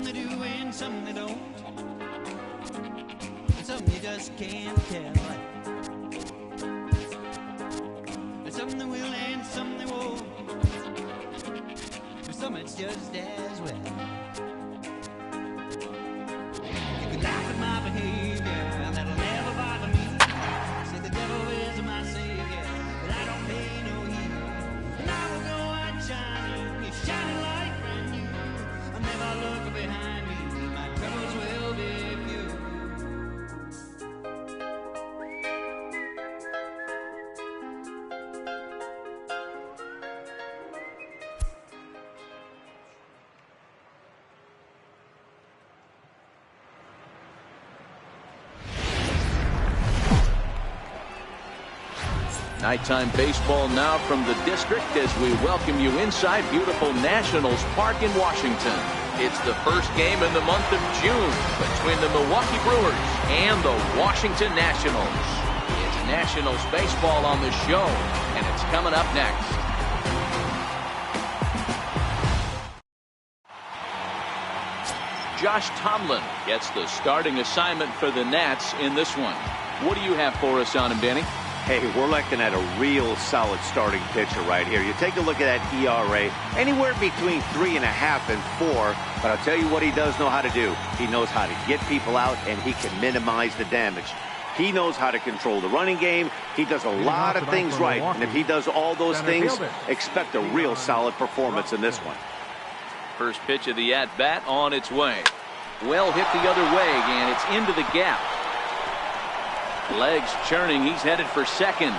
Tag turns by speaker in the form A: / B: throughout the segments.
A: they do and some they don't. And some you just can't tell. And some they will and some they won't. For some it's just as well. You can laugh at my behavior, that'll never bother me. Say the devil is my savior, but I don't pay no heed. And I will go out shining, it's shining like brand new. I'll never look behind me, my troubles will be few.
B: Nighttime baseball now from the district as we welcome you inside beautiful Nationals Park in Washington. It's the first game in the month of June between the Milwaukee Brewers and the Washington Nationals. It's Nationals baseball on the show, and it's coming up next. Josh Tomlin gets the starting assignment for the Nats in this one. What do you have for us on him, Danny?
C: Hey, we're looking at a real solid starting pitcher right here. You take a look at that ERA, anywhere between 3.5 and 4. But I'll tell you what he does know how to do. He knows how to get people out, and he can minimize the damage. He knows how to control the running game. He does a lot of things right. And if he does all those things, expect a real solid performance in this one.
B: First pitch of the at-bat on its way. Well hit the other way, and it's into the gap. Legs churning, he's headed for second.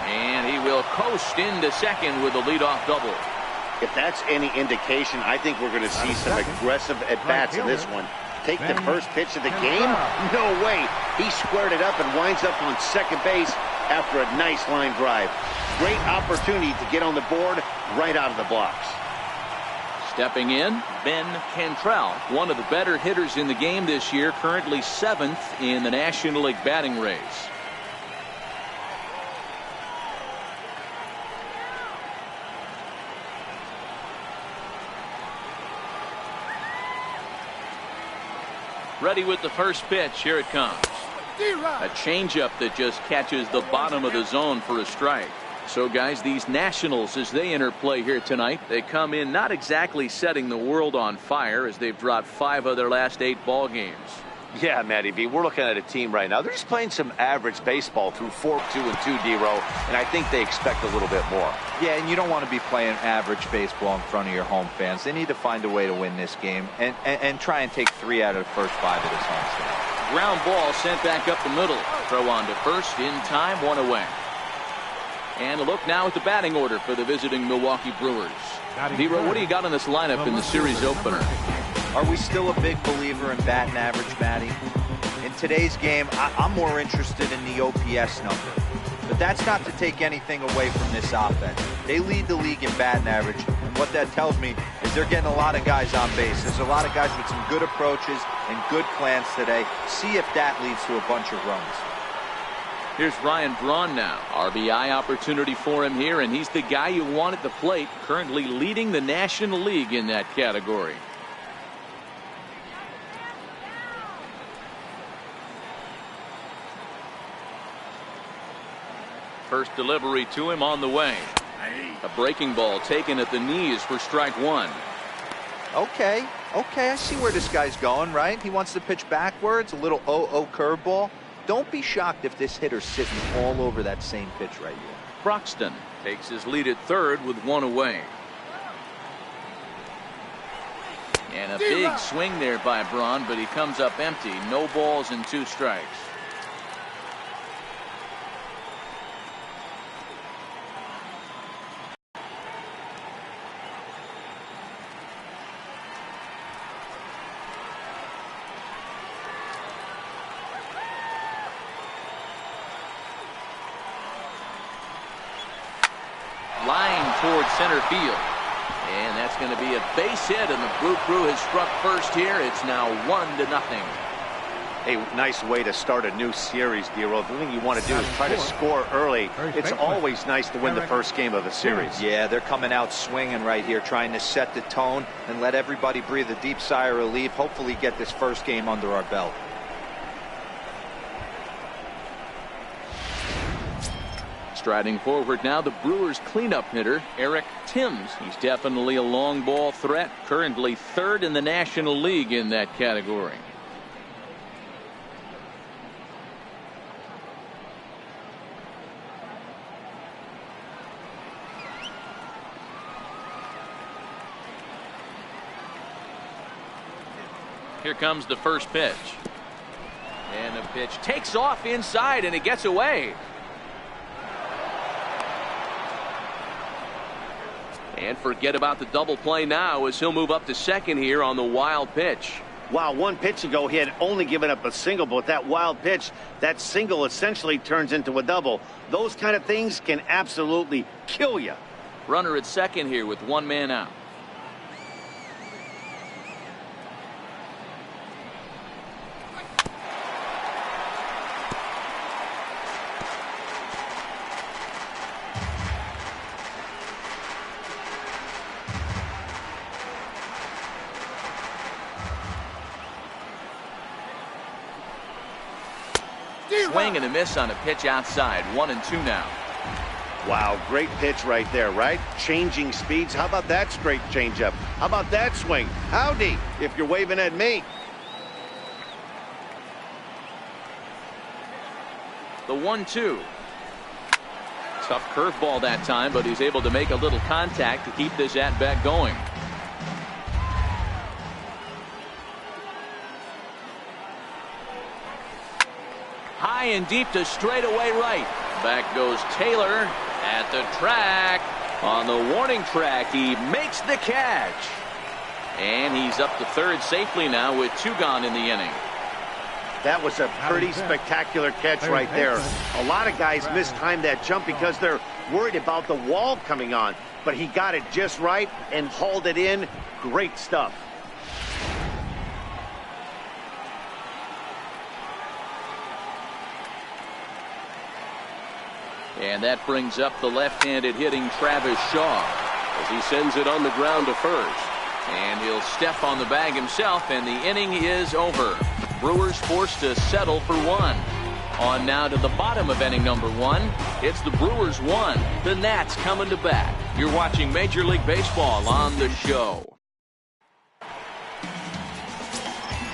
B: And he will coast into second with a leadoff double.
C: If that's any indication, I think we're going to see some aggressive at-bats in this one. Take the first pitch of the game? No way. He squared it up and winds up on second base after a nice line drive. Great opportunity to get on the board right out of the blocks.
B: Stepping in, Ben Cantrell, one of the better hitters in the game this year, currently 7th in the National League batting race. Ready with the first pitch. Here it comes. A changeup that just catches the bottom of the zone for a strike. So, guys, these Nationals, as they enter play here tonight, they come in not exactly setting the world on fire as they've dropped 5 of their last 8 ball games.
C: Yeah, Matty B, we're looking at a team right now. They're just playing some average baseball through 4-2-2 D-Row, and I think they expect a little bit more.
D: Yeah, and you don't want to be playing average baseball in front of your home fans. They need to find a way to win this game and try and take 3 out of the first 5 of this homestand.
B: Ground ball sent back up the middle. Throw on to first in time, 1 away. And a look now at the batting order for the visiting Milwaukee Brewers. D-Row, what do you got on this lineup in the series opener?
D: Are we still a big believer in batting average, Matty? In today's game, I'm more interested in the OPS number. But that's not to take anything away from this offense. They lead the league in batting average, and what that tells me is they're getting a lot of guys on base. There's a lot of guys with some good approaches and good plans today. See if that leads to a bunch of runs.
B: Here's Ryan Braun now. RBI opportunity for him here, and he's the guy you want at the plate, currently leading the National League in that category. First delivery to him on the way. A breaking ball taken at the knees for strike 1.
D: Okay, I see where this guy's going, right? He wants to pitch backwards, a little 0-0 curveball. Don't be shocked if this hitter's sitting all over that same pitch right here.
B: Broxton takes his lead at third with 1 away. And a big swing there by Braun, but he comes up empty. No balls and 2 strikes. Line towards center field. And that's going to be a base hit, and the Brew Crew has struck first here. It's now 1-0.
C: A nice way to start a new series, Dero. The thing you want to do is try to score early. It's always nice to win the first game of a series.
D: Yeah, they're coming out swinging right here, trying to set the tone and let everybody breathe a deep sigh of relief. Hopefully get this first game under our belt.
B: Striding forward now, the Brewers cleanup hitter, Eric Timms. He's definitely a long ball threat, currently third in the National League in that category. Here comes the first pitch. And the pitch takes off inside and it gets away. And forget about the double play now as he'll move up to second here on the wild pitch.
C: Wow, 1 pitch ago he had only given up a single, but with that wild pitch, that single essentially turns into a double. Those kind of things can absolutely kill you.
B: Runner at second here with 1 man out. Swing and a miss on a pitch outside. 1-2 now.
C: Wow, great pitch right there, right? Changing speeds. How about that straight changeup? How about that swing? Howdy, if you're waving at me.
B: The 1-2. Tough curveball that time, but he's able to make a little contact to keep this at-bat going. High and deep to straightaway right. Back goes Taylor at the track. On the warning track, he makes the catch. And he's up to third safely now with 2 gone in the inning.
C: That was a pretty spectacular catch right there. A lot of guys mistime that jump because they're worried about the wall coming on. But he got it just right and hauled it in. Great stuff.
B: And that brings up the left-handed hitting Travis Shaw as he sends it on the ground to first. And he'll step on the bag himself, and the inning is over. Brewers forced to settle for 1. On now to the bottom of inning number 1. It's the Brewers 1. The Nats coming to bat. You're watching Major League Baseball on the show.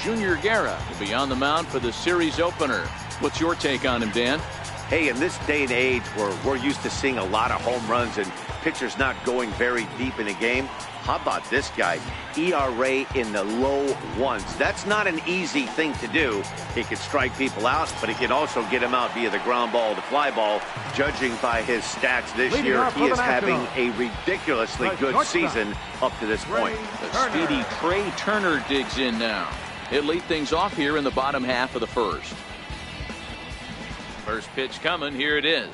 B: Junior Guerra will be on the mound for the series opener. What's your take on him, Dan?
C: Hey, in this day and age where we're used to seeing a lot of home runs and pitchers not going very deep in a game, how about this guy? ERA in the low 1s. That's not an easy thing to do. He can strike people out, but he can also get them out via the ground ball, the fly ball. Judging by his stats this year, he is having a ridiculously good season up to this point.
B: The speedy Trey Turner digs in now. He'll lead things off here in the bottom half of the first. First pitch coming. Here it is.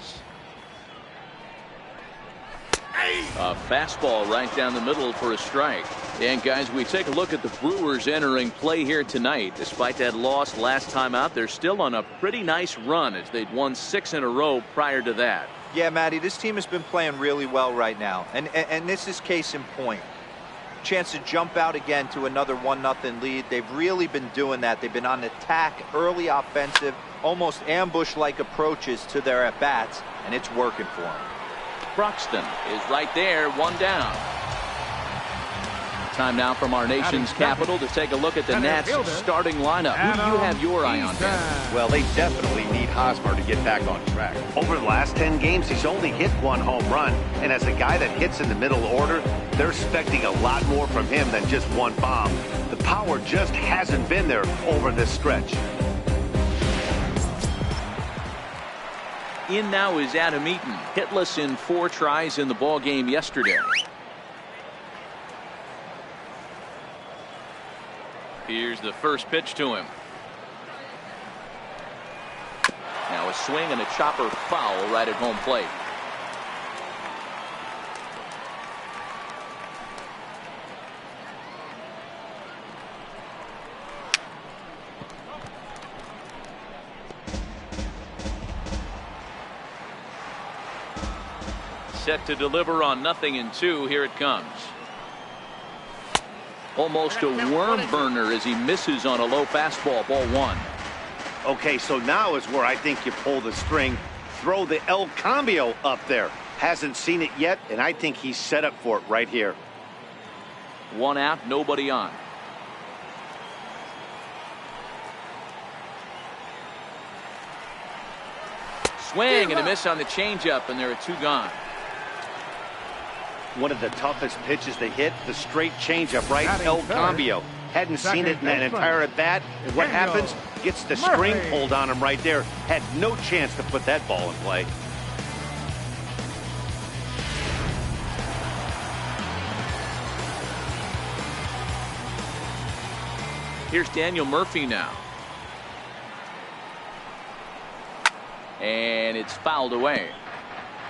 B: A fastball right down the middle for a strike. And guys, we take a look at the Brewers entering play here tonight. Despite that loss last time out, they're still on a pretty nice run as they'd won 6 in a row prior to that.
D: Yeah, Matty, this team has been playing really well right now. And this is case in point. Chance to jump out again to another 1-0 lead. They've really been doing that. They've been on attack, early offensive, almost ambush-like approaches to their at-bats, and it's working for them.
B: Broxton is right there, 1 down. Time now from our nation's capital to take a look at the Nats starting lineup. Who do you have your eye on, Dan?
C: Well, they definitely need Hosmer to get back on track. Over the last 10 games, he's only hit 1 home run. And as a guy that hits in the middle order, they're expecting a lot more from him than just 1 bomb. The power just hasn't been there over this stretch.
B: In now is Adam Eaton, hitless in 4 tries in the ball game yesterday. Here's the first pitch to him. Now a swing and a chopper foul right at home plate. set to deliver on 0-2. Here it comes. Almost a worm burner as he misses on a low fastball. Ball 1.
C: Okay, so now is where I think you pull the string. Throw the El Cambio up there. Hasn't seen it yet, and I think he's set up for it right here.
B: 1 out, nobody on. Swing and a miss on the changeup, and there are 2 gone.
C: One of the toughest pitches to hit, the straight changeup, right? El Cambio. Hadn't seen it in an entire at-bat. What happens? Gets the string pulled on him right there. Had no chance to put that ball in play.
B: Here's Daniel Murphy now. And it's fouled away.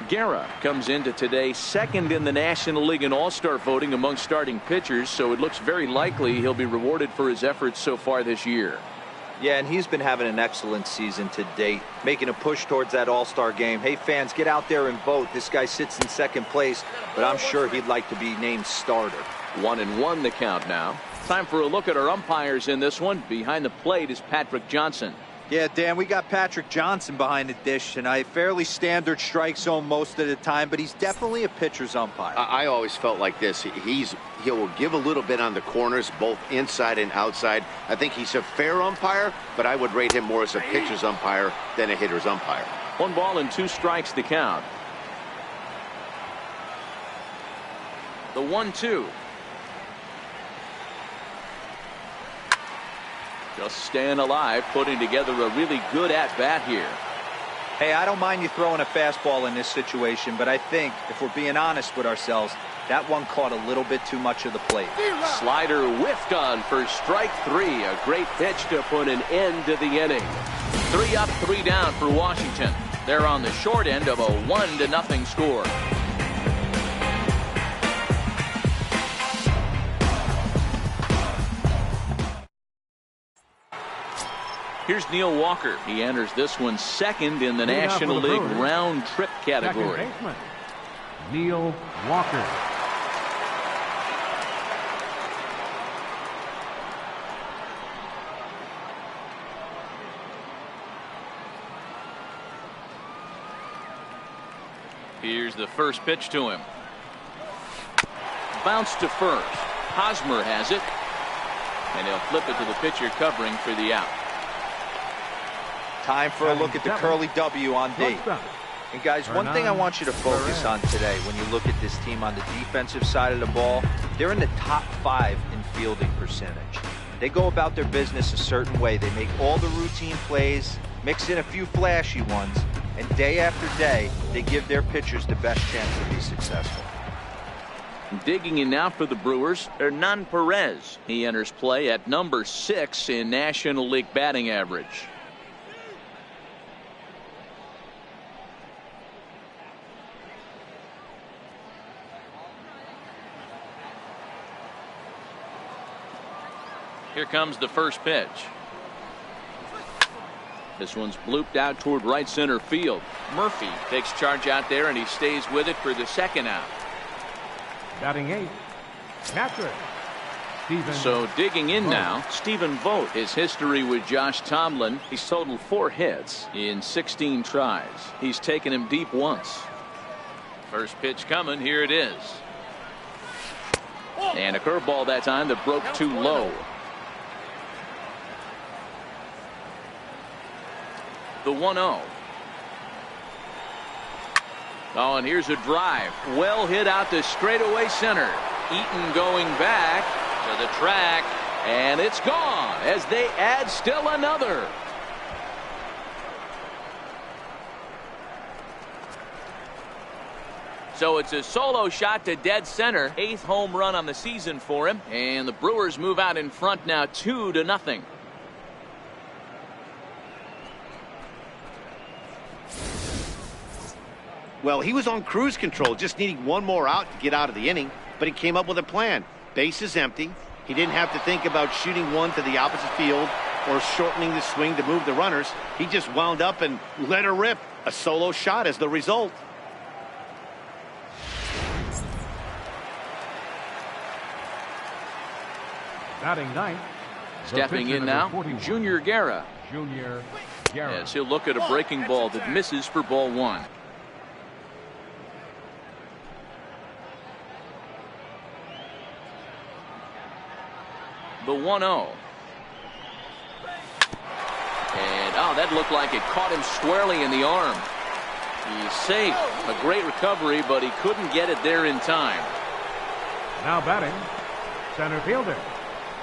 B: Guerra comes into today second in the National League in All-Star voting among starting pitchers, so it looks very likely he'll be rewarded for his efforts so far this year.
D: Yeah, and he's been having an excellent season to date, making a push towards that All-Star game. Hey, fans, get out there and vote. This guy sits in second place, but I'm sure he'd like to be named starter.
B: 1-1 the count now. Time for a look at our umpires in this one. Behind the plate is Patrick Johnson.
D: Yeah, Dan, we got Patrick Johnson behind the dish tonight. Fairly standard strike zone most of the time, but he's definitely a pitcher's umpire.
C: I always felt like this. He will give a little bit on the corners, both inside and outside. I think he's a fair umpire, but I would rate him more as a pitcher's umpire than a hitter's umpire.
B: 1 ball and 2 strikes the count. The 1-2. Just staying alive, putting together a really good at-bat here.
D: Hey, I don't mind you throwing a fastball in this situation, but I think, if we're being honest with ourselves, that one caught a little bit too much of the plate.
B: Slider whiffed on for strike 3. A great pitch to put an end to the inning. 3 up, 3 down for Washington. They're on the short end of a 1-0 score. Here's Neil Walker. He enters this one second in the National League round trip category.
E: Neil Walker.
B: Here's the first pitch to him. Bounce to first. Hosmer has it. And he'll flip it to the pitcher covering for the out.
D: Time for a look at the curly W on D. And guys, one thing I want you to focus on today when you look at this team on the defensive side of the ball, they're in the top 5 in fielding percentage. They go about their business a certain way. They make all the routine plays, mix in a few flashy ones, and day after day, they give their pitchers the best chance to be successful.
B: Digging in now for the Brewers, Hernan Perez. He enters play at number 6 in National League batting average. Here comes the first pitch. This one's blooped out toward right center field. Murphy takes charge out there, and he stays with it for the second out.
E: Batting 8, catcher Stephen.
B: So digging in now, Stephen Vogt. His history with Josh Tomlin, he's totaled 4 hits in 16 tries. He's taken him deep once. First pitch coming. Here it is. And a curveball that time that broke too low. The 1-0. Oh, and here's a drive. Well hit out to straightaway center. Eaton going back to the track, and it's gone as they add still another. So it's a solo shot to dead center. 8th home run on the season for him, and the Brewers move out in front now 2-0.
C: Well, he was on cruise control, just needing one more out to get out of the inning, but he came up with a plan. Base is empty. He didn't have to think about shooting one to the opposite field or shortening the swing to move the runners. He just wound up and let her rip. A solo shot as the result.
E: Batting ninth. the
B: Stepping
E: pitcher
B: in
E: number
B: now,
E: 41,
B: Junior Guerra.
E: Junior Guerra.
B: As he'll look at a breaking ball that misses for ball one. The 1-0. And that looked like it caught him squarely in the arm. He's safe. A great recovery, but he couldn't get it there in time.
E: Now batting, center fielder,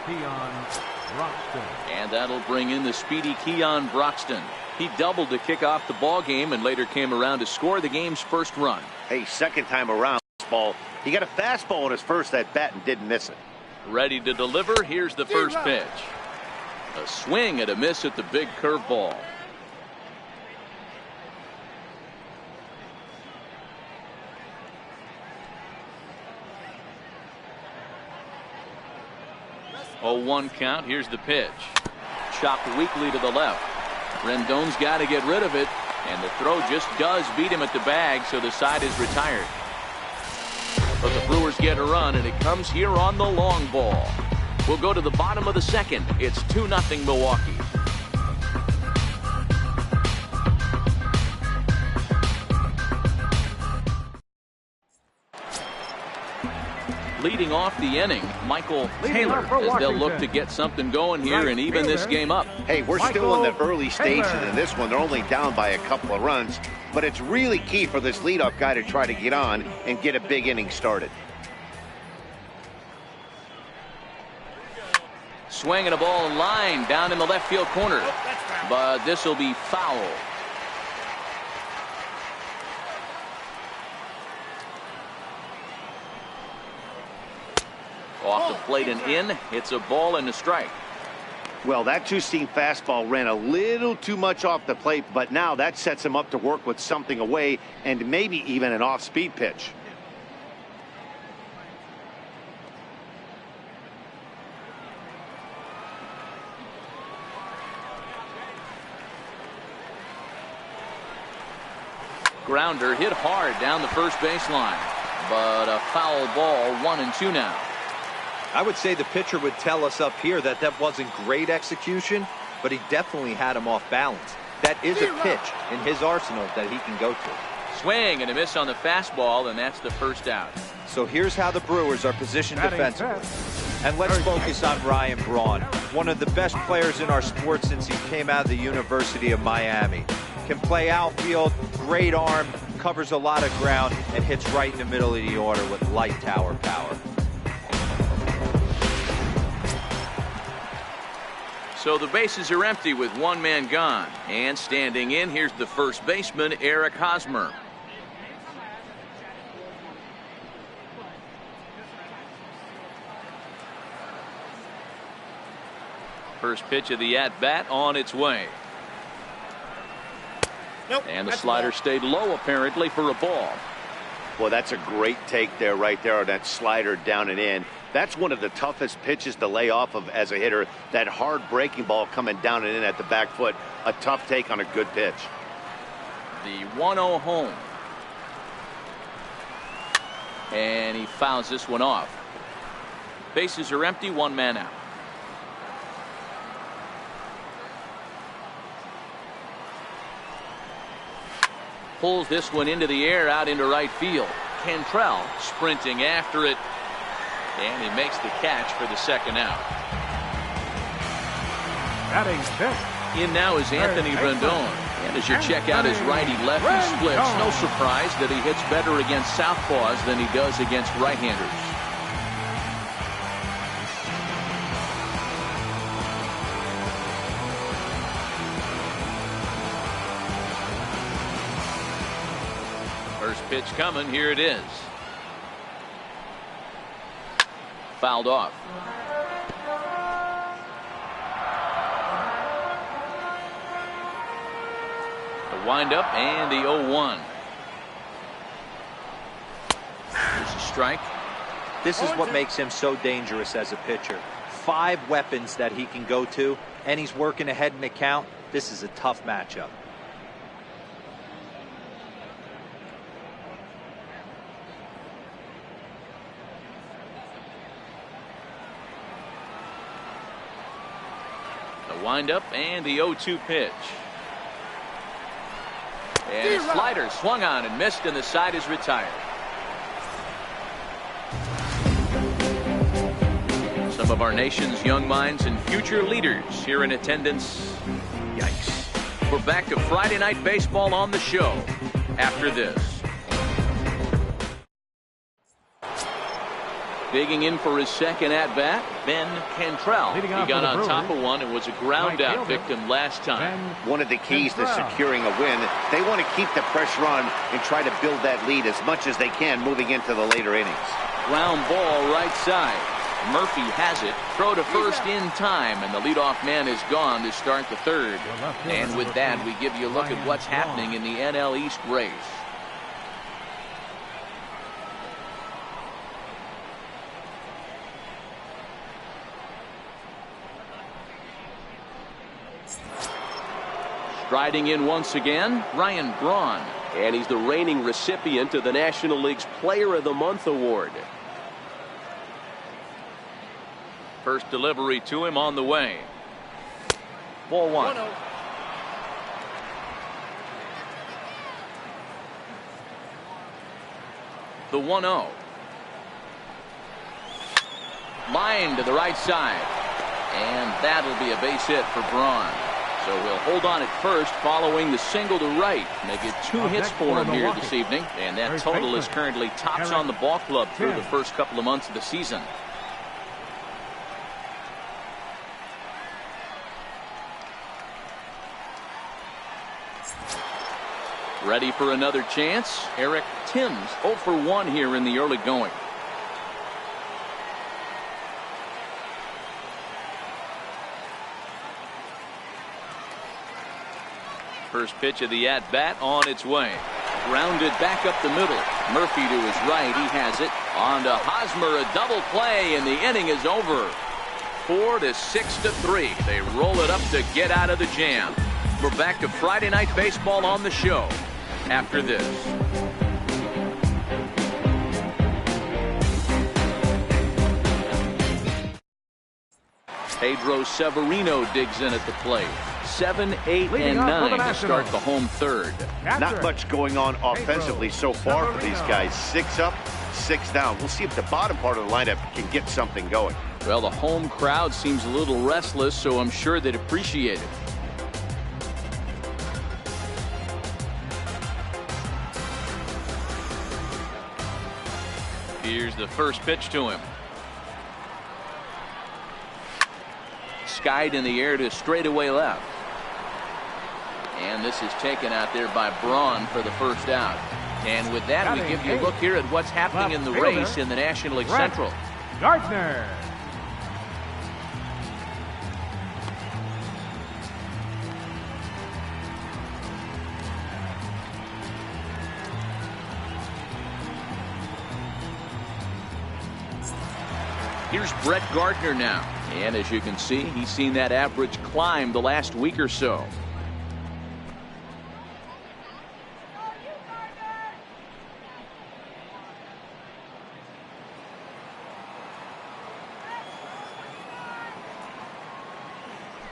E: Keon Broxton.
B: And that'll bring in the speedy Keon Broxton. He doubled to kick off the ball game and later came around to score the game's first run.
C: Hey, second time around, ball. He got a fastball on his first at bat and didn't miss it.
B: Ready to deliver. Here's the first pitch. A swing and a miss at the big curveball. Oh, 1 count. Here's the pitch. Chopped weakly to the left. Rendon's got to get rid of it, and the throw just does beat him at the bag, so the side is retired. But the Brewers get a run, and it comes here on the long ball. We'll go to the bottom of the second. It's 2-0 Milwaukee. Leading off the inning, Michael Taylor, as they'll look to get something going here and even this game up.
C: Hey, we're still in the early stages of this one. They're only down by a couple of runs, but it's really key for this leadoff guy to try to get on and get a big inning started.
B: Swinging a ball in line down in the left field corner, but this will be foul. Off the plate and in. It's a ball and a strike.
C: Well, that two-seam fastball ran a little too much off the plate, but now that sets him up to work with something away and maybe even an off-speed pitch.
B: Grounder hit hard down the first baseline, but a foul ball. 1-2 now.
D: I would say the pitcher would tell us up here that that wasn't great execution, but he definitely had him off balance. That is a pitch in his arsenal that he can go to.
B: Swing and a miss on the fastball, and that's the first out.
D: So here's how the Brewers are positioned defensively. And let's focus on Ryan Braun, one of the best players in our sport since he came out of the University of Miami. Can play outfield, great arm, covers a lot of ground, and hits right in the middle of the order with light tower power.
B: So the bases are empty with one man gone. And standing in, here's the first baseman, Eric Hosmer. First pitch of the at-bat on its way.
F: Nope,
B: and the slider stayed low apparently for a ball.
C: Well, that's a great take there, right there on that slider down and in. That's one of the toughest pitches to lay off of as a hitter. That hard breaking ball coming down and in at the back foot. A tough take on a good pitch.
B: The 1-0 home. And he fouls this one off. Bases are empty, one man out. Pulls this one into the air out into right field. Cantrell sprinting after it. And he makes the catch for the second out.
E: Batting fifth.
B: In now is Anthony Rendon. And as you check out his righty-lefty splits, no surprise that he hits better against southpaws than he does against right-handers. First pitch coming. Here it is. Fouled off. The windup and the 0-1. There's a strike.
D: This is what makes him so dangerous as a pitcher. 5 weapons that he can go to, and he's working ahead in the count. This is a tough matchup.
B: The windup and the 0-2 pitch. And a slider swung on and missed, and the side is retired. Some of our nation's young minds and future leaders here in attendance. Yikes. We're back to Friday Night Baseball on the show after this. Digging in for his second at-bat, Ben Cantrell. He got on top of one and was a ground-out victim last time.
C: One of the keys to securing a win, they want to keep the pressure on and try to build that lead as much as they can moving into the later innings.
B: Ground ball right side. Murphy has it. Throw to first in time, and the leadoff man is gone to start the third. And with that, we give you a look at what's happening in the NL East race. Striding in once again, Ryan Braun.
F: And he's the reigning recipient of the National League's Player of the Month award.
B: First delivery to him on the way. Ball one. The 1-0. Line to the right side. And that'll be a base hit for Braun. So he'll hold on at first following the single to right. Make it 2 hits for him here this evening. And that total is currently tops on the ball club through the first couple of months of the season. Ready for another chance. Eric Timms 0 for 1 here in the early going. First pitch of the at-bat on its way. Grounded back up the middle. Murphy to his right. He has it. On to Hosmer. A double play, and the inning is over. 4 to 6 to 3. They roll it up to get out of the jam. We're back to Friday Night Baseball on the show after this. Pedro Severino digs in at the plate. 7, 8, and 9 to start the home third.
C: Not much going on offensively so far for these guys. 6 up, 6 down. We'll see if the bottom part of the lineup can get something going.
B: Well, the home crowd seems a little restless, so I'm sure they'd appreciate it. Here's the first pitch to him. Skied in the air to straightaway left. And this is taken out there by Braun for the first out. And with that, we give you a look here at what's happening in the race in the National League Central.
E: Gardner.
B: Here's Brett Gardner now. And as you can see, he's seen that average climb the last week or so.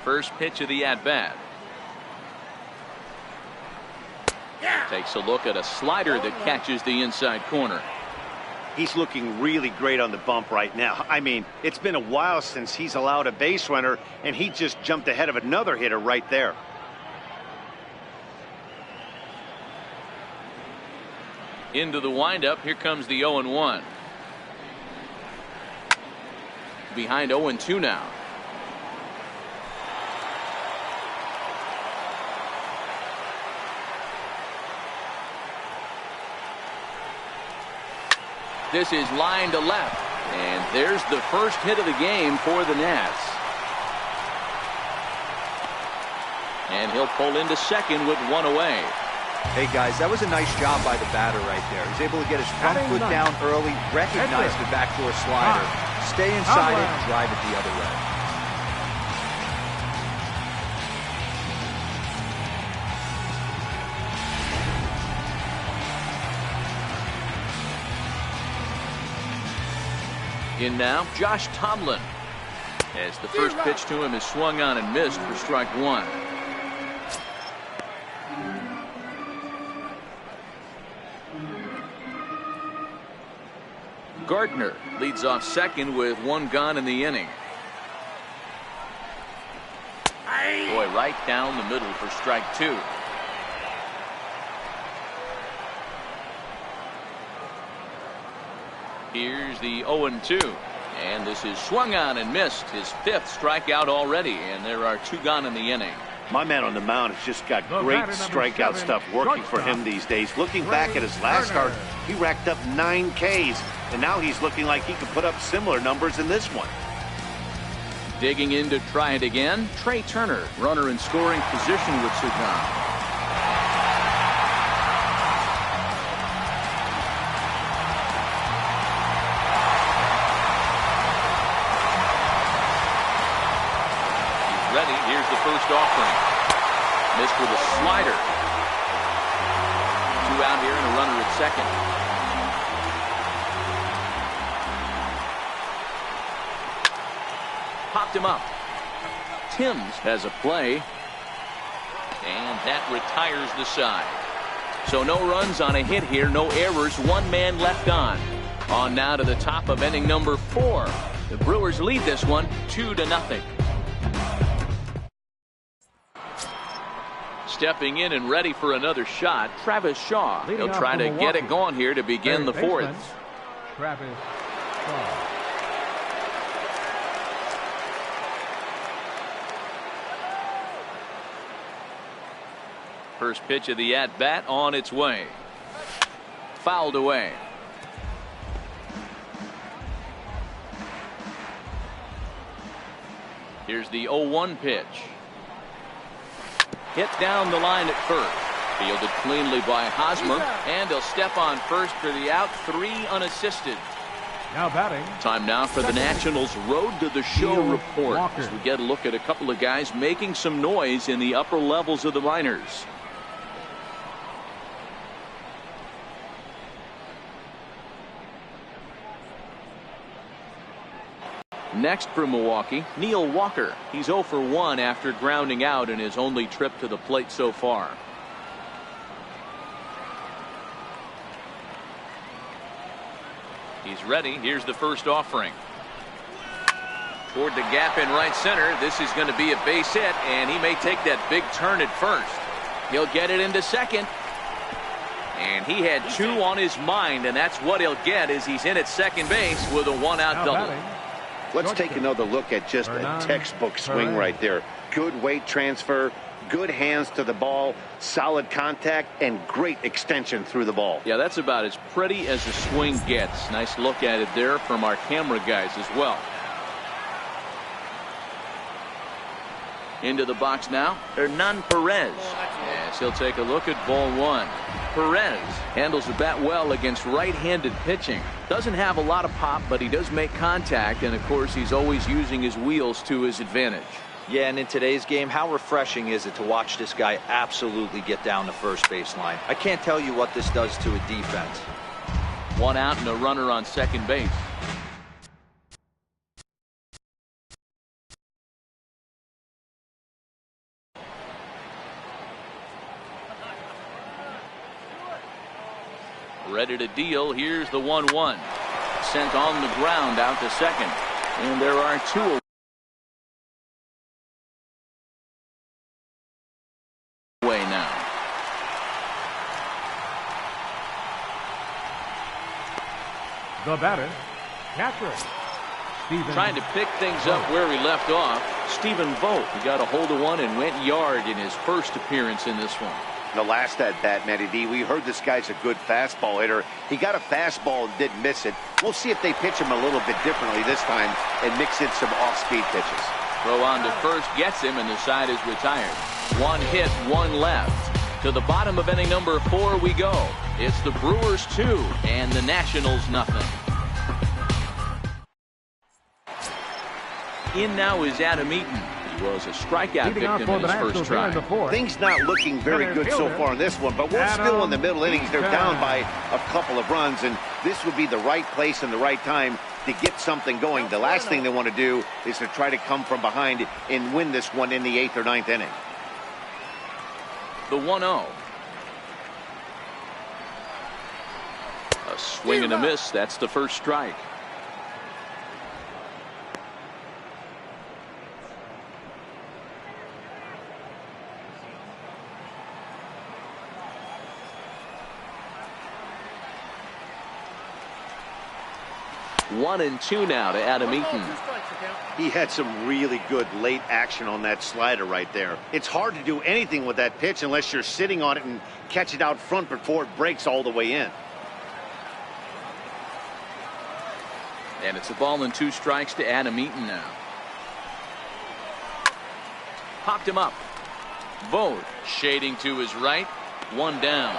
B: First pitch of the at-bat. Takes a look at a slider that catches the inside corner.
C: He's looking really great on the bump right now. I mean, it's been a while since he's allowed a base runner, and he just jumped ahead of another hitter right there.
B: Into the windup. Here comes the 0-1. Behind 0-2 now. This is line to left. And there's the first hit of the game for the Nats. And he'll pull into second with one away.
D: Hey, guys, that was a nice job by the batter right there. He's able to get his front foot down early, recognize the backdoor slider, stay inside it, and drive it the other way.
B: In now, Josh Tomlin. as the first pitch to him is swung on and missed for strike one. Gardner leads off second with one gone in the inning. Boy, right down the middle for strike two. Here's the 0-2. And this is swung on and missed. His fifth strikeout already, and there are two gone in the inning.
C: My man on the mound has just got great strikeout stuff working for him these days. Looking back at his last start, he racked up 9 Ks, and now he's looking like he could put up similar numbers in this one.
B: Digging in to try it again, Trey Turner, runner in scoring position with Sagan. Ready. Here's the first offering. Missed with a slider. 2 out here and a runner at second. Popped him up. Timms has a play. And that retires the side. So no runs on a hit here. No errors. 1 man left on. On now to the top of inning number 4. The Brewers lead this one 2-0. Stepping in and ready for another shot, Travis Shaw. He'll try to get it going here to begin the 4th.
E: Travis Shaw.
B: First pitch of the at-bat on its way. Fouled away. Here's the 0-1 pitch. Hit down the line at first. Fielded cleanly by Hosmer, and he'll step on first for the out. 3 unassisted.
E: Now batting.
B: Time now for the Nationals' Road to the Show report. As we get a look at a couple of guys making some noise in the upper levels of the minors. Next for Milwaukee, Neil Walker. He's 0 for 1 after grounding out in his only trip to the plate so far. He's ready. Here's the first offering. Toward the gap in right center. This is going to be a base hit, and he may take that big turn at first. He'll get it into second. And he had 2 on his mind, and that's what he'll get as he's in at second base with a 1-out double.
E: Batting.
C: Let's take another look at just a textbook swing right there. Good weight transfer, good hands to the ball, solid contact, and great extension through the ball.
B: Yeah, that's about as pretty as a swing gets. Nice look at it there from our camera guys as well. Into the box now, Hernan Perez. Yes, he'll take a look at ball 1. Perez handles the bat well against right-handed pitching. Doesn't have a lot of pop, but he does make contact, and of course he's always using his wheels to his advantage.
D: Yeah, and in today's game, how refreshing is it to watch this guy absolutely get down the first base line? I can't tell you what this does to a defense.
B: 1 out and a runner on second base. Ready to deal. Here's the 1-1. Sent on the ground out to second. And there are 2 away now.
E: The batter, catcher.
B: Trying to pick things up where he left off. Stephen Vogt. He got a hold of one and went yard in his first appearance in this one.
C: The last at bat, Matty D, we heard this guy's a good fastball hitter. He got a fastball and didn't miss it. We'll see if they pitch him a little bit differently this time and mix in some off-speed pitches.
B: Throw on to first gets him, and the side is retired. 1 hit, 1 left. To the bottom of inning number 4 we go. It's the Brewers 2 and the Nationals nothing. In now is Adam Eaton. He was a strikeout victim in his first try.
C: Things not looking very good so far in this one, but we're still in the middle innings. They're down by a couple of runs, and this would be the right place and the right time to get something going. The last thing they want to do is to try to come from behind and win this one in the 8th or 9th inning.
B: The 1-0. A swing and a miss. That's the first strike. One and two now to Adam Eaton.
C: He had some really good late action on that slider right there. It's hard to do anything with that pitch unless you're sitting on it and catch it out front before it breaks all the way in.
B: And it's a ball and 2 strikes to Adam Eaton now. Popped him up. Vogt shading to his right. 1 down.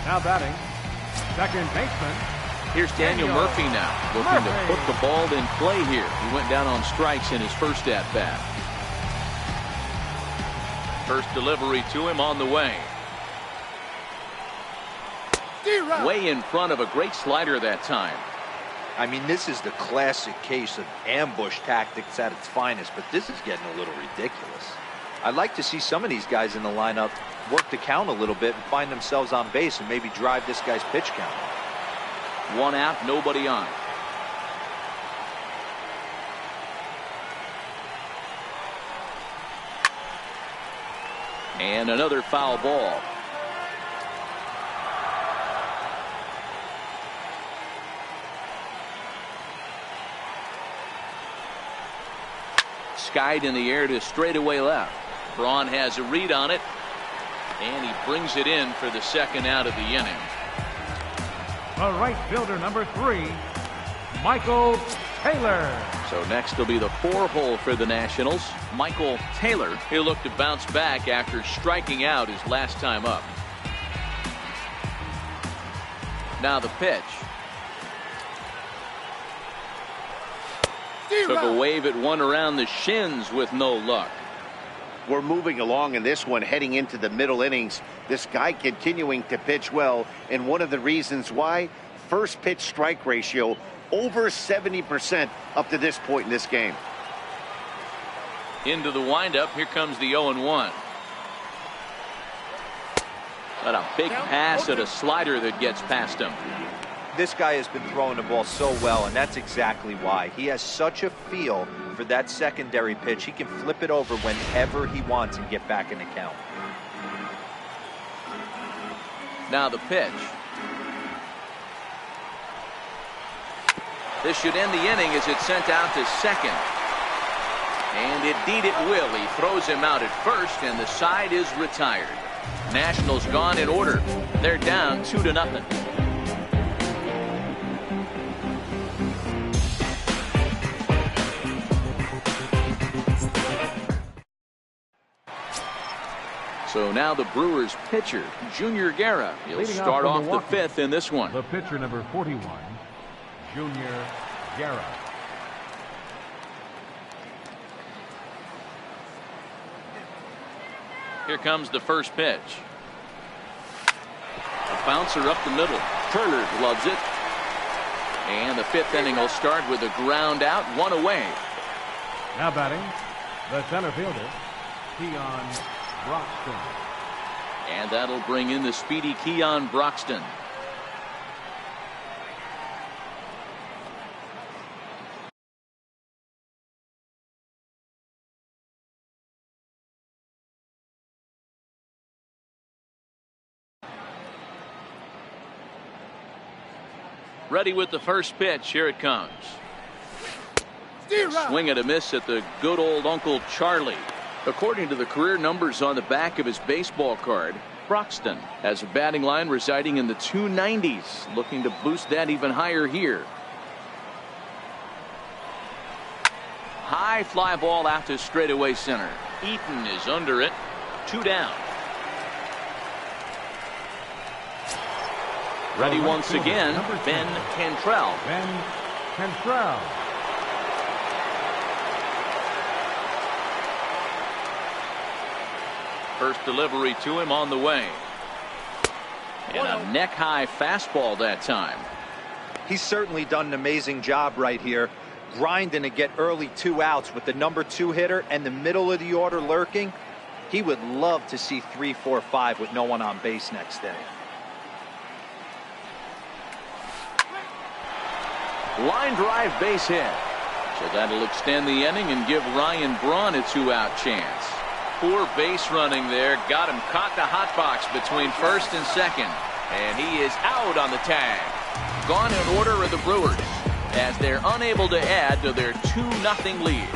E: Now batting, second baseman.
B: Here's Daniel Murphy now, looking to put the ball in play here. He went down on strikes in his first at-bat. First delivery to him on the way. Way in front of a great slider that time.
D: I mean, this is the classic case of ambush tactics at its finest, but this is getting a little ridiculous. I'd like to see some of these guys in the lineup work the count a little bit and find themselves on base and maybe drive this guy's pitch count.
B: 1 out, nobody on. And another foul ball. Skied in the air to straightaway left. Braun has a read on it, and he brings it in for the second out of the inning.
E: The right fielder, number 3, Michael Taylor.
B: So next will be the 4-hole for the Nationals. Michael Taylor. He'll look to bounce back after striking out his last time up. Now the pitch. Took a wave at one around the shins with no luck.
C: We're moving along in this one, heading into the middle innings. This guy continuing to pitch well, and one of the reasons why, first pitch strike ratio over 70% up to this point in this game.
B: Into the windup. Here comes the 0-1. But a big pass at a slider that gets past him.
D: This guy has been throwing the ball so well, and that's exactly why. He has such a feel for that secondary pitch. He can flip it over whenever he wants and get back in the count.
B: Now the pitch. This should end the inning as it's sent out to second. And indeed it will. He throws him out at first, and the side is retired. Nationals gone in order. They're down 2-0. So now the Brewers pitcher, Junior Guerra. He'll start off the 5th in this one.
E: The pitcher, number 41, Junior Guerra.
B: Here comes the first pitch. A bouncer up the middle. Turner loves it. And the 5th inning will start with a ground out, 1 away.
E: Now batting, the center fielder, Keon Broxton.
B: And that'll bring in the speedy Keon Broxton. Ready with the first pitch. Here it comes. Swing and a miss at the good old Uncle Charlie. According to the career numbers on the back of his baseball card, Broxton has a batting line residing in the 290s, looking to boost that even higher here. High fly ball out to straightaway center. Eaton is under it. 2 down. Ready once again, Ben Cantrell.
E: Ben Cantrell.
B: First delivery to him on the way. And a neck-high fastball that time.
D: He's certainly done an amazing job right here, grinding to get early 2 outs with the #2 hitter and the middle of the order lurking. He would love to see 3, 4, 5 with no one on base next day.
B: Line drive base hit. So that'll extend the inning and give Ryan Braun a 2-out chance. Poor base running there. Got him caught the hot box between first and second. And he is out on the tag. Gone in order of the Brewers as they're unable to add to their 2-0 lead.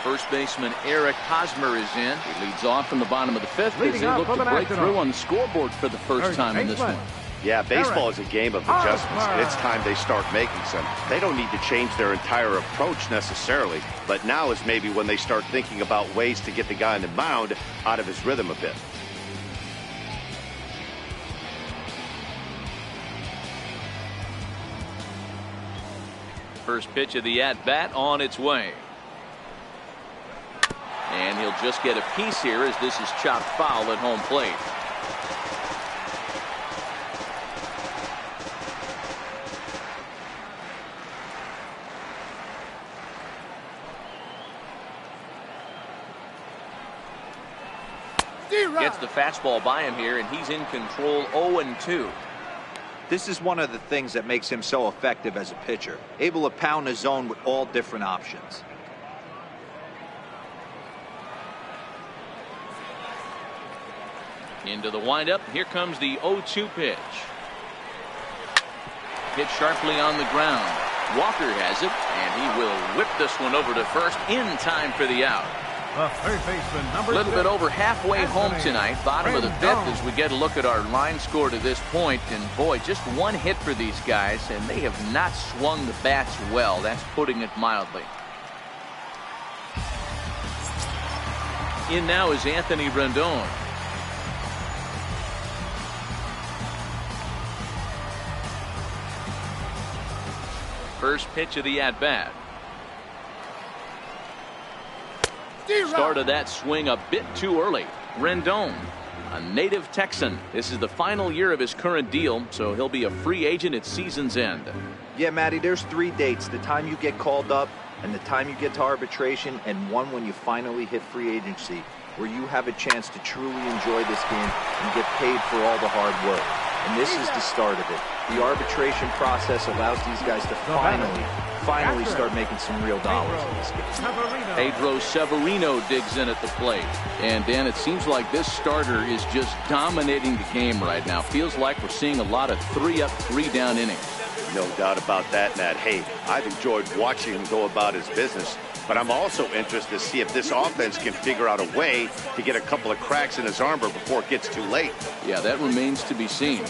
B: First baseman Eric Hosmer is in. He leads off in the bottom of the 5th as they look to break through on the scoreboard for the first time in this one.
C: Yeah, baseball is a game of adjustments, and it's time they start making some. They don't need to change their entire approach necessarily, but now is maybe when they start thinking about ways to get the guy on the mound out of his rhythm a bit.
B: First pitch of the at-bat on its way. And he'll just get a piece here as this is chopped foul at home plate. Gets the fastball by him here, and he's in control 0-2.
D: This is one of the things that makes him so effective as a pitcher, able to pound the zone with all different options.
B: Into the windup. Here comes the 0-2 pitch. Hit sharply on the ground. Walker has it, and he will whip this one over to first in time for the out.
E: The third baseman,
B: A little bit over halfway home tonight, bottom of the 5th, as we get a look at our line score to this point. And boy, just one hit for these guys, and they have not swung the bats well. That's putting it mildly. In now is Anthony Rendon. First pitch of the at-bat. Started that swing a bit too early. Rendon, a native Texan. This is the final year of his current deal, so he'll be a free agent at season's end.
D: Yeah, Matty, there's 3 dates. The time you get called up and the time you get to arbitration, and one when you finally hit free agency, where you have a chance to truly enjoy this game and get paid for all the hard work. And this is the start of it. The arbitration process allows these guys to finally start making some real dollars in this game.
B: Pedro Severino digs in at the plate. And Dan, it seems like this starter is just dominating the game right now. Feels like we're seeing a lot of 3-up, 3-down innings.
C: No doubt about that, Matt. Hey, I've enjoyed watching him go about his business, but I'm also interested to see if this offense can figure out a way to get a couple of cracks in his armor before it gets too late.
B: Yeah, that remains to be seen.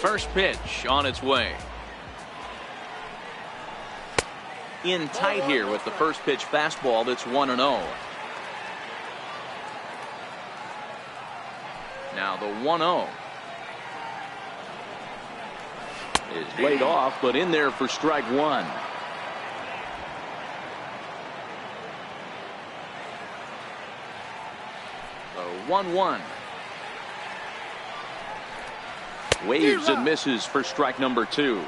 B: First pitch on its way. In tight here with the first pitch fastball that's 1-0. Now the 1-0 is laid off, but in there for strike one. The 1-1. Waves and misses for strike number 2.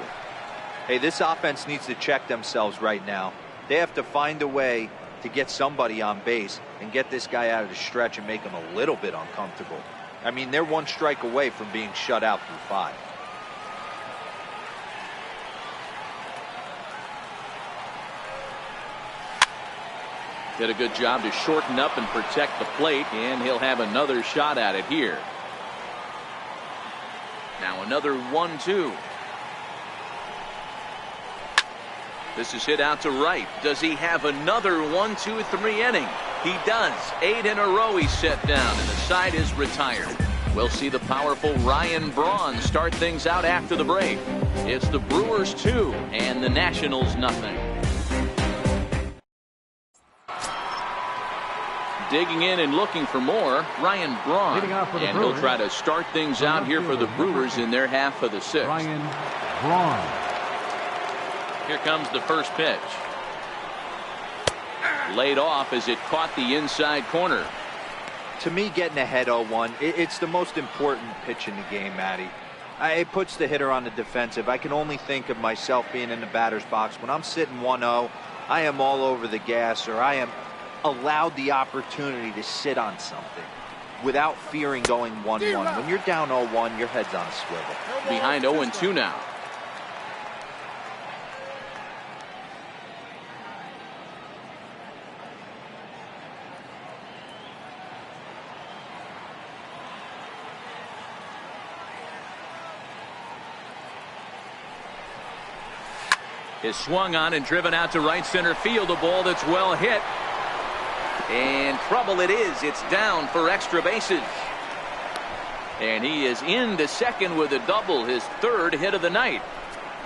D: Hey, this offense needs to check themselves right now. They have to find a way to get somebody on base and get this guy out of the stretch and make him a little bit uncomfortable. I mean, they're 1 strike away from being shut out through 5.
B: Did a good job to shorten up and protect the plate, and he'll have another shot at it here. Now another 1-2. This is hit out to right. Does he have another 1-2-3 inning? He does. 8 in a row he's set down, and the side is retired. We'll see the powerful Ryan Braun start things out after the break. It's the Brewers 2 and the Nationals nothing. Digging in and looking for more, Ryan Braun, and he'll try to start things out here for the Brewers in their half of the 6th.
E: Ryan Braun.
B: Here comes the first pitch. Laid off as it caught the inside corner.
D: To me, getting ahead 0-1, it's the most important pitch in the game, Matty. It puts the hitter on the defensive. I can only think of myself being in the batter's box. When I'm sitting 1-0, I am all over the gas, or I am allowed the opportunity to sit on something without fearing going 1-1. When you're down 0-1, your head's on a swivel.
B: Behind 0-2 now. Is swung on and driven out to right center field. A ball that's well hit. And trouble it is. It's down for extra bases. And he is into second with a double, his third hit of the night.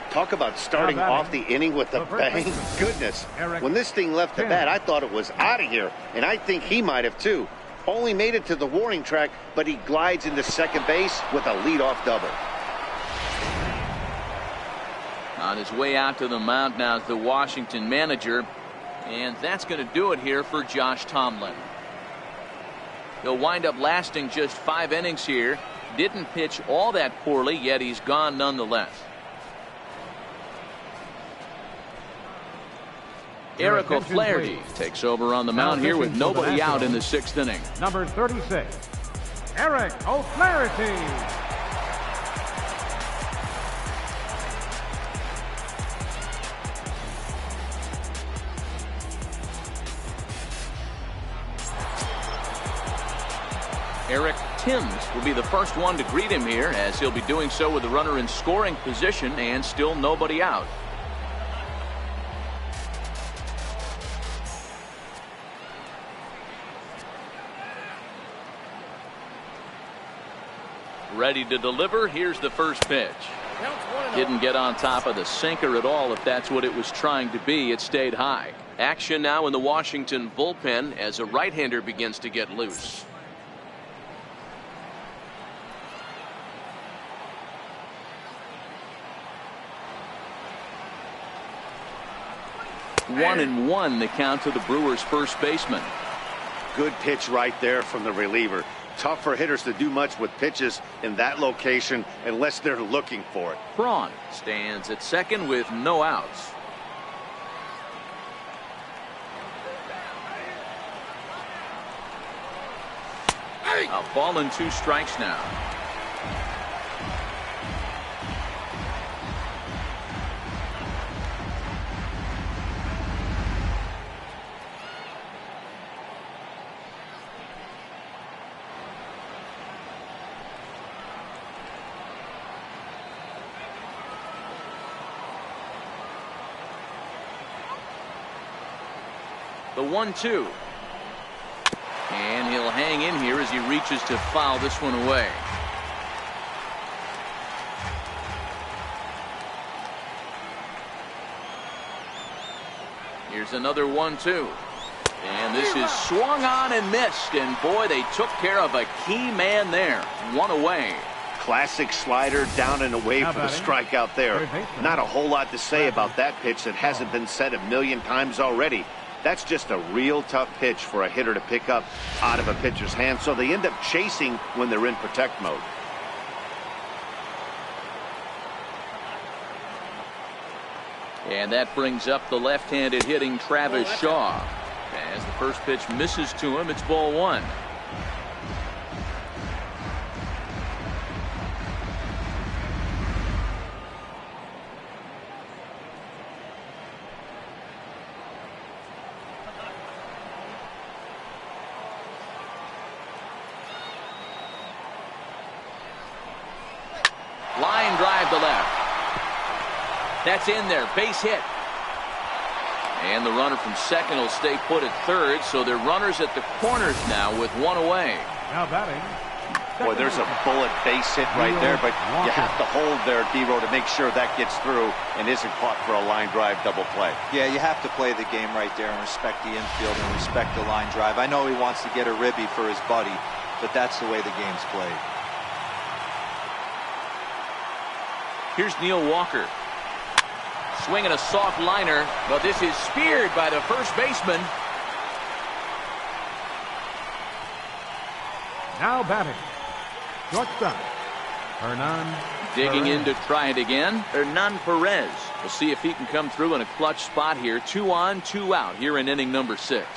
C: Talk about starting off the inning with a bang. Goodness. When this thing left the bat, I thought it was out of here. And I think he might have too. Only made it to the warning track, but he glides into second base with a leadoff double.
B: On his way out to the mound now is the Washington manager. And that's going to do it here for Josh Tomlin. He'll wind up lasting just 5 innings here. Didn't pitch all that poorly, yet he's gone nonetheless. Eric O'Flaherty takes over on the mound here with nobody out in the 6th inning.
E: Number 36, Eric O'Flaherty.
B: Eric Timms will be the first one to greet him here, as he'll be doing so with the runner in scoring position and still nobody out. Ready to deliver. Here's the first pitch. Didn't get on top of the sinker at all, if that's what it was trying to be. It stayed high. Action now in the Washington bullpen as a right-hander begins to get loose. One and one the count to the Brewers first baseman.
C: Good pitch right there from the reliever. Tough for hitters to do much with pitches in that location unless they're looking for it.
B: Braun stands at second with no outs. A ball and 2 strikes now. The 1-2. And he'll hang in here as he reaches to foul this one away. Here's another 1-2. And this is swung on and missed. And boy, they took care of a key man there. One away.
C: Classic slider down and away for the strikeout there. Not a whole lot to say about that pitch that hasn't been said a million times already. That's just a real tough pitch for a hitter to pick up out of a pitcher's hand, so they end up chasing when they're in protect mode.
B: And that brings up the left-handed hitting Travis Shaw. As the first pitch misses to him, it's ball 1. Line drive to left. That's in there. Base hit. And the runner from second will stay put at third, so they're runners at the corners now with 1 away.
E: Now batting.
C: Boy, there's a bullet base hit right there, but you have to hold there, D-Row, to make sure that gets through and isn't caught for a line drive double play.
D: Yeah, you have to play the game right there and respect the infield and respect the line drive. I know he wants to get a ribby for his buddy, but that's the way the game's played.
B: Here's Neil Walker. Swinging a soft liner, but this is speared by the first baseman.
E: Now batting. Shortstop. Hernan.
B: Digging
E: Perez.
B: in to try it again, Hernan Perez. We'll see if he can come through in a clutch spot here. 2 on, 2 out here in inning number 6.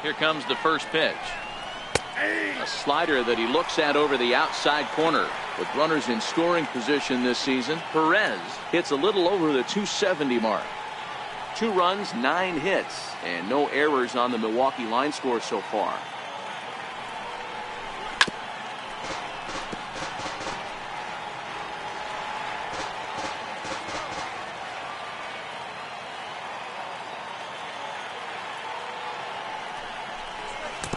B: Here comes the first pitch. A slider that he looks at over the outside corner. With runners in scoring position this season, Perez hits a little over the 270 mark. 2 runs, 9 hits, and no errors on the Milwaukee line score so far.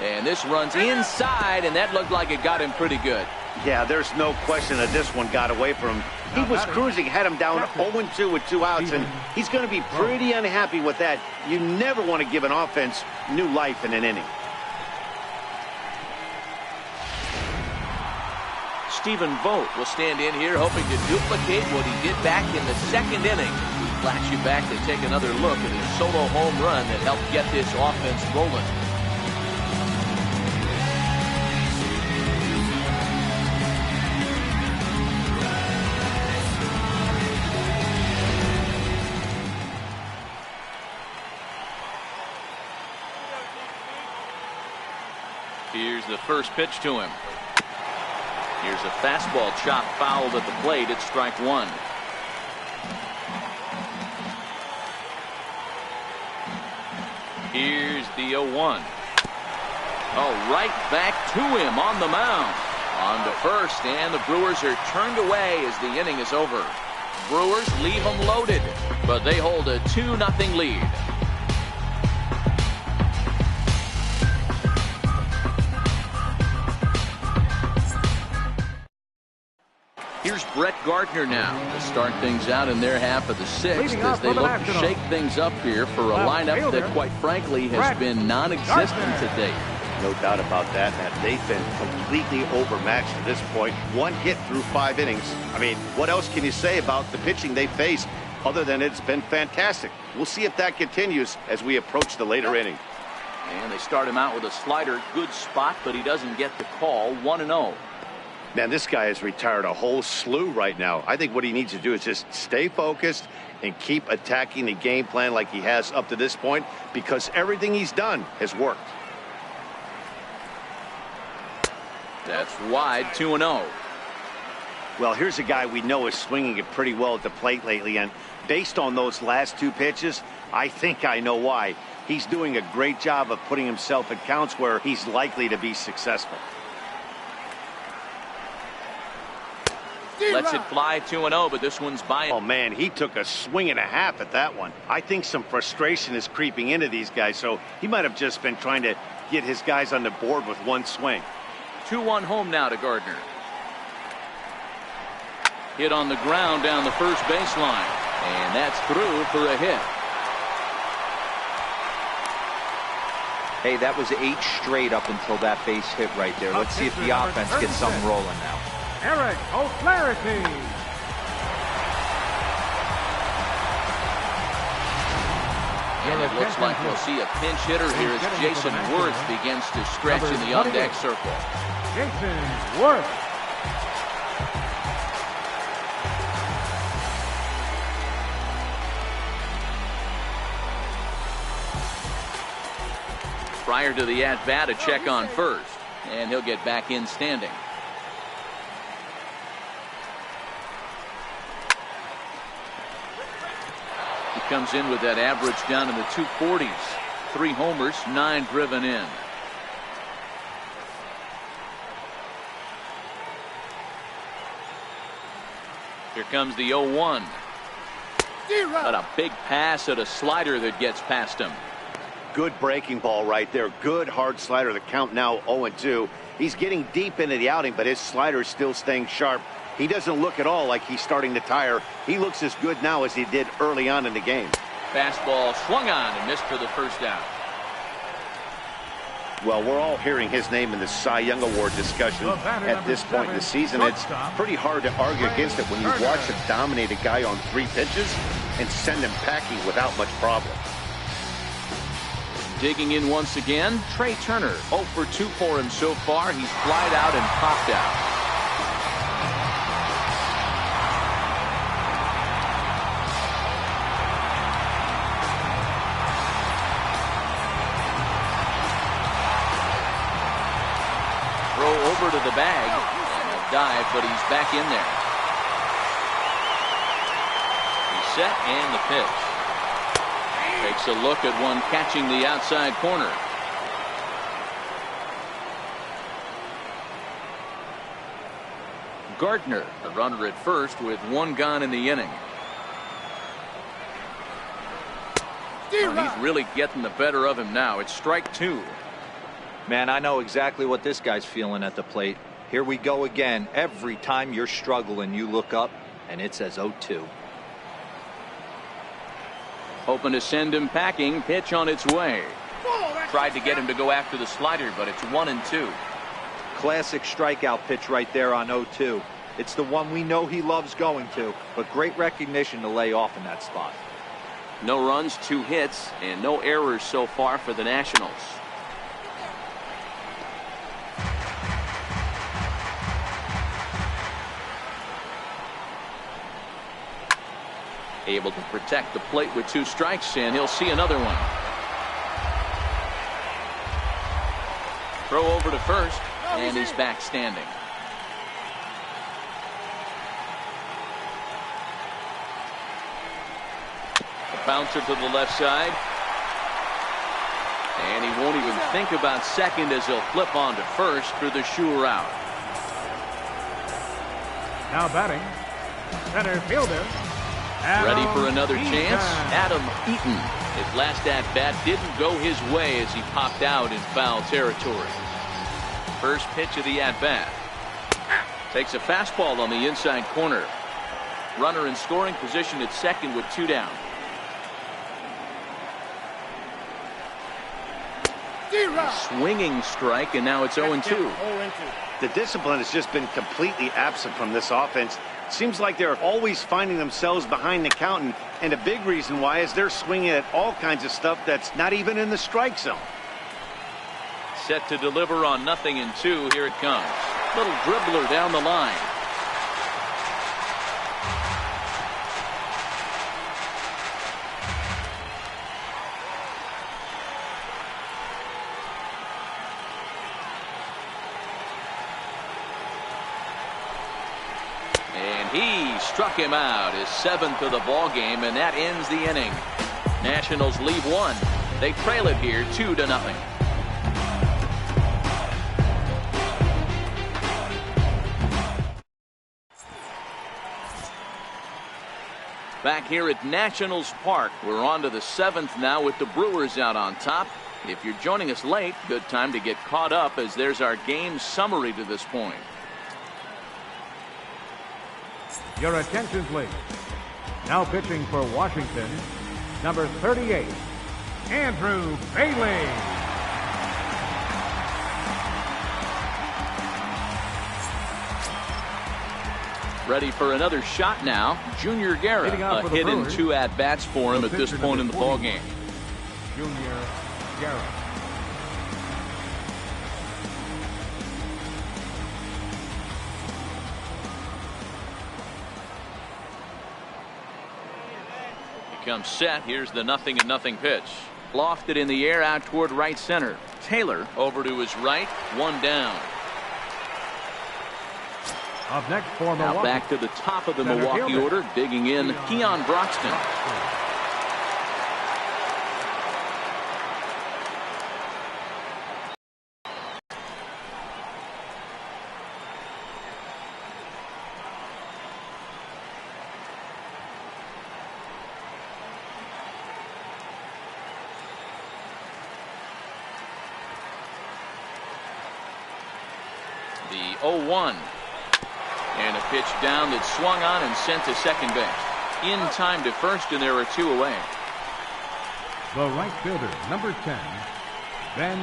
B: And this runs inside, and that looked like it got him pretty good.
C: Yeah, there's no question that this one got away from him. He was cruising, had him down 0-2 with 2 outs, and he's going to be pretty unhappy with that. You never want to give an offense new life in an inning.
B: Stephen Vogt will stand in here hoping to duplicate what he did back in the 2nd inning. Flash you back to take another look at his solo home run that helped get this offense rolling. Here's the first pitch to him. Here's a fastball chop fouled at the plate. It's strike 1. Here's the 0-1. Oh, right back to him on the mound. On to first, and the Brewers are turned away as the inning is over. Brewers leave them loaded, but they hold a 2-0 lead. Here's Brett Gardner now to start things out in their half of the 6th as they look to shake things up here for a lineup that, quite frankly, has been non-existent to date.
C: No doubt about that. They've been completely overmatched at this point. 1 hit through 5 innings. I mean, what else can you say about the pitching they faced other than it's been fantastic? We'll see if that continues as we approach the later inning.
B: And they start him out with a slider. Good spot, but he doesn't get the call. 1-0.
C: Man, this guy has retired a whole slew right now. I think what he needs to do is just stay focused and keep attacking the game plan like he has up to this point, because everything he's done has worked.
B: That's wide. 2-0.
C: Well, here's a guy we know is swinging it pretty well at the plate lately, and based on those last 2 pitches, I think I know why. He's doing a great job of putting himself in counts where he's likely to be successful.
B: Lets it fly. 2-0, but this one's by him.
C: Oh, man, he took a swing and a half at that one. I think some frustration is creeping into these guys, so he might have just been trying to get his guys on the board with 1 swing.
B: 2-1 home now to Gardner. Hit on the ground down the first baseline, and that's through for a hit.
D: Hey, that was 8 straight up until that base hit right there. Let's see if the offense gets something rolling now.
E: Eric O'Flaherty.
B: And it looks like we'll see a pinch hitter here as Jason Worth begins to stretch in the on-deck circle.
E: Jason Worth.
B: Prior to the at-bat, a check on first, and he'll get back in standing. He comes in with that average down in the 240s. 3 homers, 9 driven in. Here comes the 0-1. But a big pass at a slider that gets past him.
C: Good breaking ball right there. Good hard slider. The count now 0-2. He's getting deep into the outing, but his slider is still staying sharp. He doesn't look at all like he's starting to tire. He looks as good now as he did early on in the game.
B: Fastball swung on and missed for the first out.
C: Well, we're all hearing his name in the Cy Young Award discussion at this point in the season. It's pretty hard to argue against it when you watch him dominate a guy on 3 pitches and send him packing without much problem.
B: Digging in once again, Trey Turner. 0 for 2 for him so far. He's flied out and popped out. Over to the bag and a dive, but he's back in there. He's set and the pitch. Takes a look at one catching the outside corner. Gardner, the runner at first with 1 gone in the inning. He's really getting the better of him now. It's strike 2.
D: Man, I know exactly what this guy's feeling at the plate. Here we go again. Every time you're struggling, you look up, and it says 0-2.
B: Hoping to send him packing. Pitch on its way. Tried to get him to go after the slider, but it's 1-2.
D: Classic strikeout pitch right there on 0-2. It's the one we know he loves going to, but great recognition to lay off in that spot.
B: No runs, 2 hits, and no errors so far for the Nationals. Able to protect the plate with 2 strikes, and he'll see another one. Throw over to first, and he's back standing. A bouncer to the left side. And he won't even think about second as he'll flip on to first for the sure out.
E: Now batting, center fielder.
B: Ready for another chance? Adam Eaton. His last at-bat didn't go his way as he popped out in foul territory. First pitch of the at-bat. Takes a fastball on the inside corner. Runner in scoring position at second with 2 down. Swinging strike, and now it's 0-2.
C: The discipline has just been completely absent from this offense. Seems like they're always finding themselves behind the count, and a big reason why is they're swinging at all kinds of stuff that's not even in the strike zone.
B: Set to deliver on 0-2. Here it comes. Little dribbler down the line. He struck him out, his 7th of the ball game, and that ends the inning. Nationals leave 1. They trail it here 2-0. Back here at Nationals Park, we're on to the 7th now with the Brewers out on top. If you're joining us late, good time to get caught up as there's our game summary to this point.
E: Your attention, please. Now pitching for Washington, number 38, Andrew Bailey.
B: Ready for another shot now. Junior Guerra, a hit in 2 at-bats for him at this point in the ballgame.
E: Junior Guerra.
B: Comes set. Here's the 0-0 pitch. Lofted in the air out toward right center. Taylor over to his right. 1 down.
E: Up next for Milwaukee.
B: Now back to the top of the Milwaukee order. Digging in, Keon Broxton. The 0-1. And a pitch down that swung on and sent to second base. In time to first, and there are 2 away.
E: The right fielder, number 10, Ben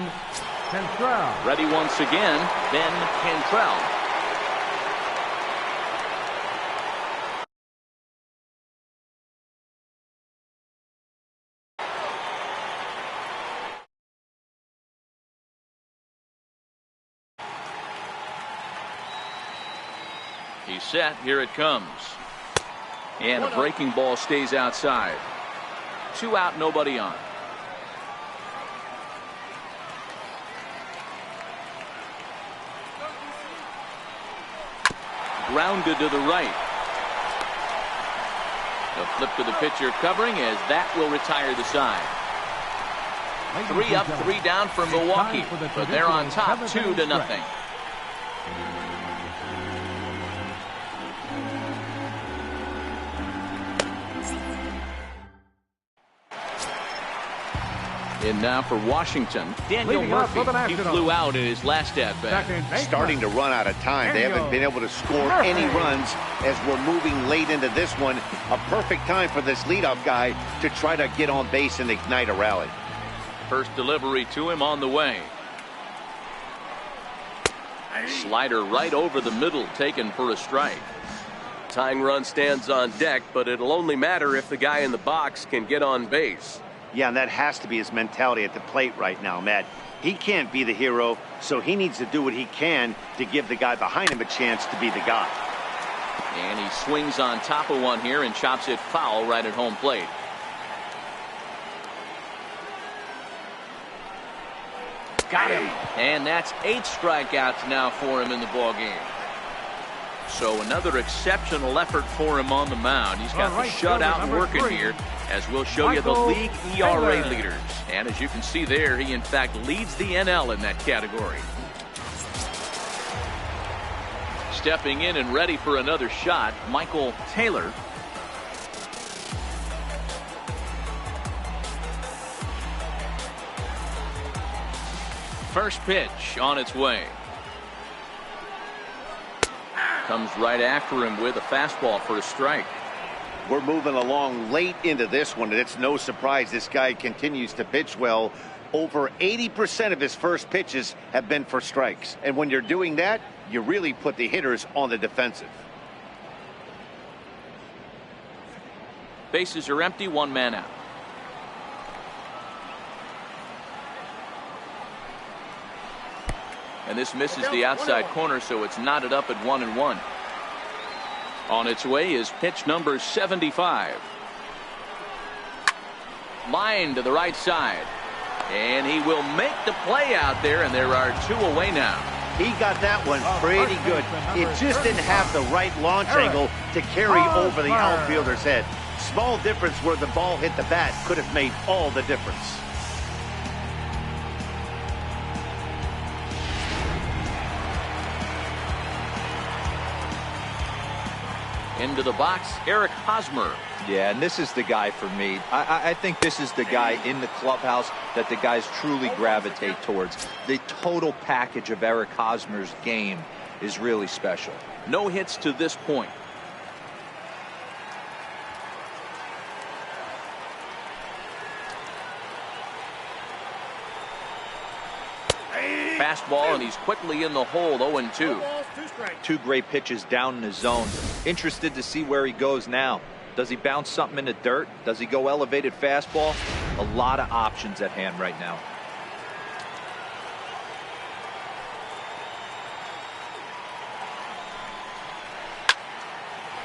E: Cantrell.
B: Ready once again, Ben Cantrell. He's set. Here it comes. And a breaking ball stays outside. 2 out, nobody on. Grounded to the right. A flip to the pitcher covering as that will retire the side. 3 up, 3 down for Milwaukee. But they're on top 2-0. And now for Washington, Daniel Murphy. He flew out in his last at-bat.
C: Starting to run out of time. They haven't been able to score any runs as we're moving late into this one. A perfect time for this leadoff guy to try to get on base and ignite a rally.
B: First delivery to him on the way. Slider right over the middle, taken for a strike.
F: Tying run stands on deck, but it'll only matter if the guy in the box can get on base.
C: Yeah, and that has to be his mentality at the plate right now, Matt. He can't be the hero, so he needs to do what he can to give the guy behind him a chance to be the guy.
B: And he swings on top of one here and chops it foul right at home plate. Got him. And that's 8 strikeouts now for him in the ballgame. So another exceptional effort for him on the mound. He's got the shutout working here, as we'll show you the league ERA leaders. And as you can see there, he in fact leads the NL in that category. Stepping in and ready for another shot, Michael Taylor. First pitch on its way. Comes right after him with a fastball for a strike.
C: We're moving along late into this one, and it's no surprise this guy continues to pitch well. Over 80% of his first pitches have been for strikes. And when you're doing that, you really put the hitters on the defensive.
B: Bases are empty, 1 man out. And this misses the outside corner, so it's knotted up at 1-1. On its way is pitch number 75. Line to the right side. And he will make the play out there, and there are 2 away now.
C: He got that one pretty good. It just didn't have the right launch angle to carry over the outfielder's head. Small difference where the ball hit the bat could have made all the difference.
B: Into the box, Eric Hosmer.
D: Yeah, and this is the guy for me. I think this is the guy in the clubhouse that the guys truly gravitate towards. The total package of Eric Hosmer's game is really special.
B: No hits to this point. Fastball, and he's quickly in the hole, 0-2.
D: 2 great pitches down in his zone. Interested to see where he goes now. Does he bounce something in the dirt? Does he go elevated fastball? A lot of options at hand right now.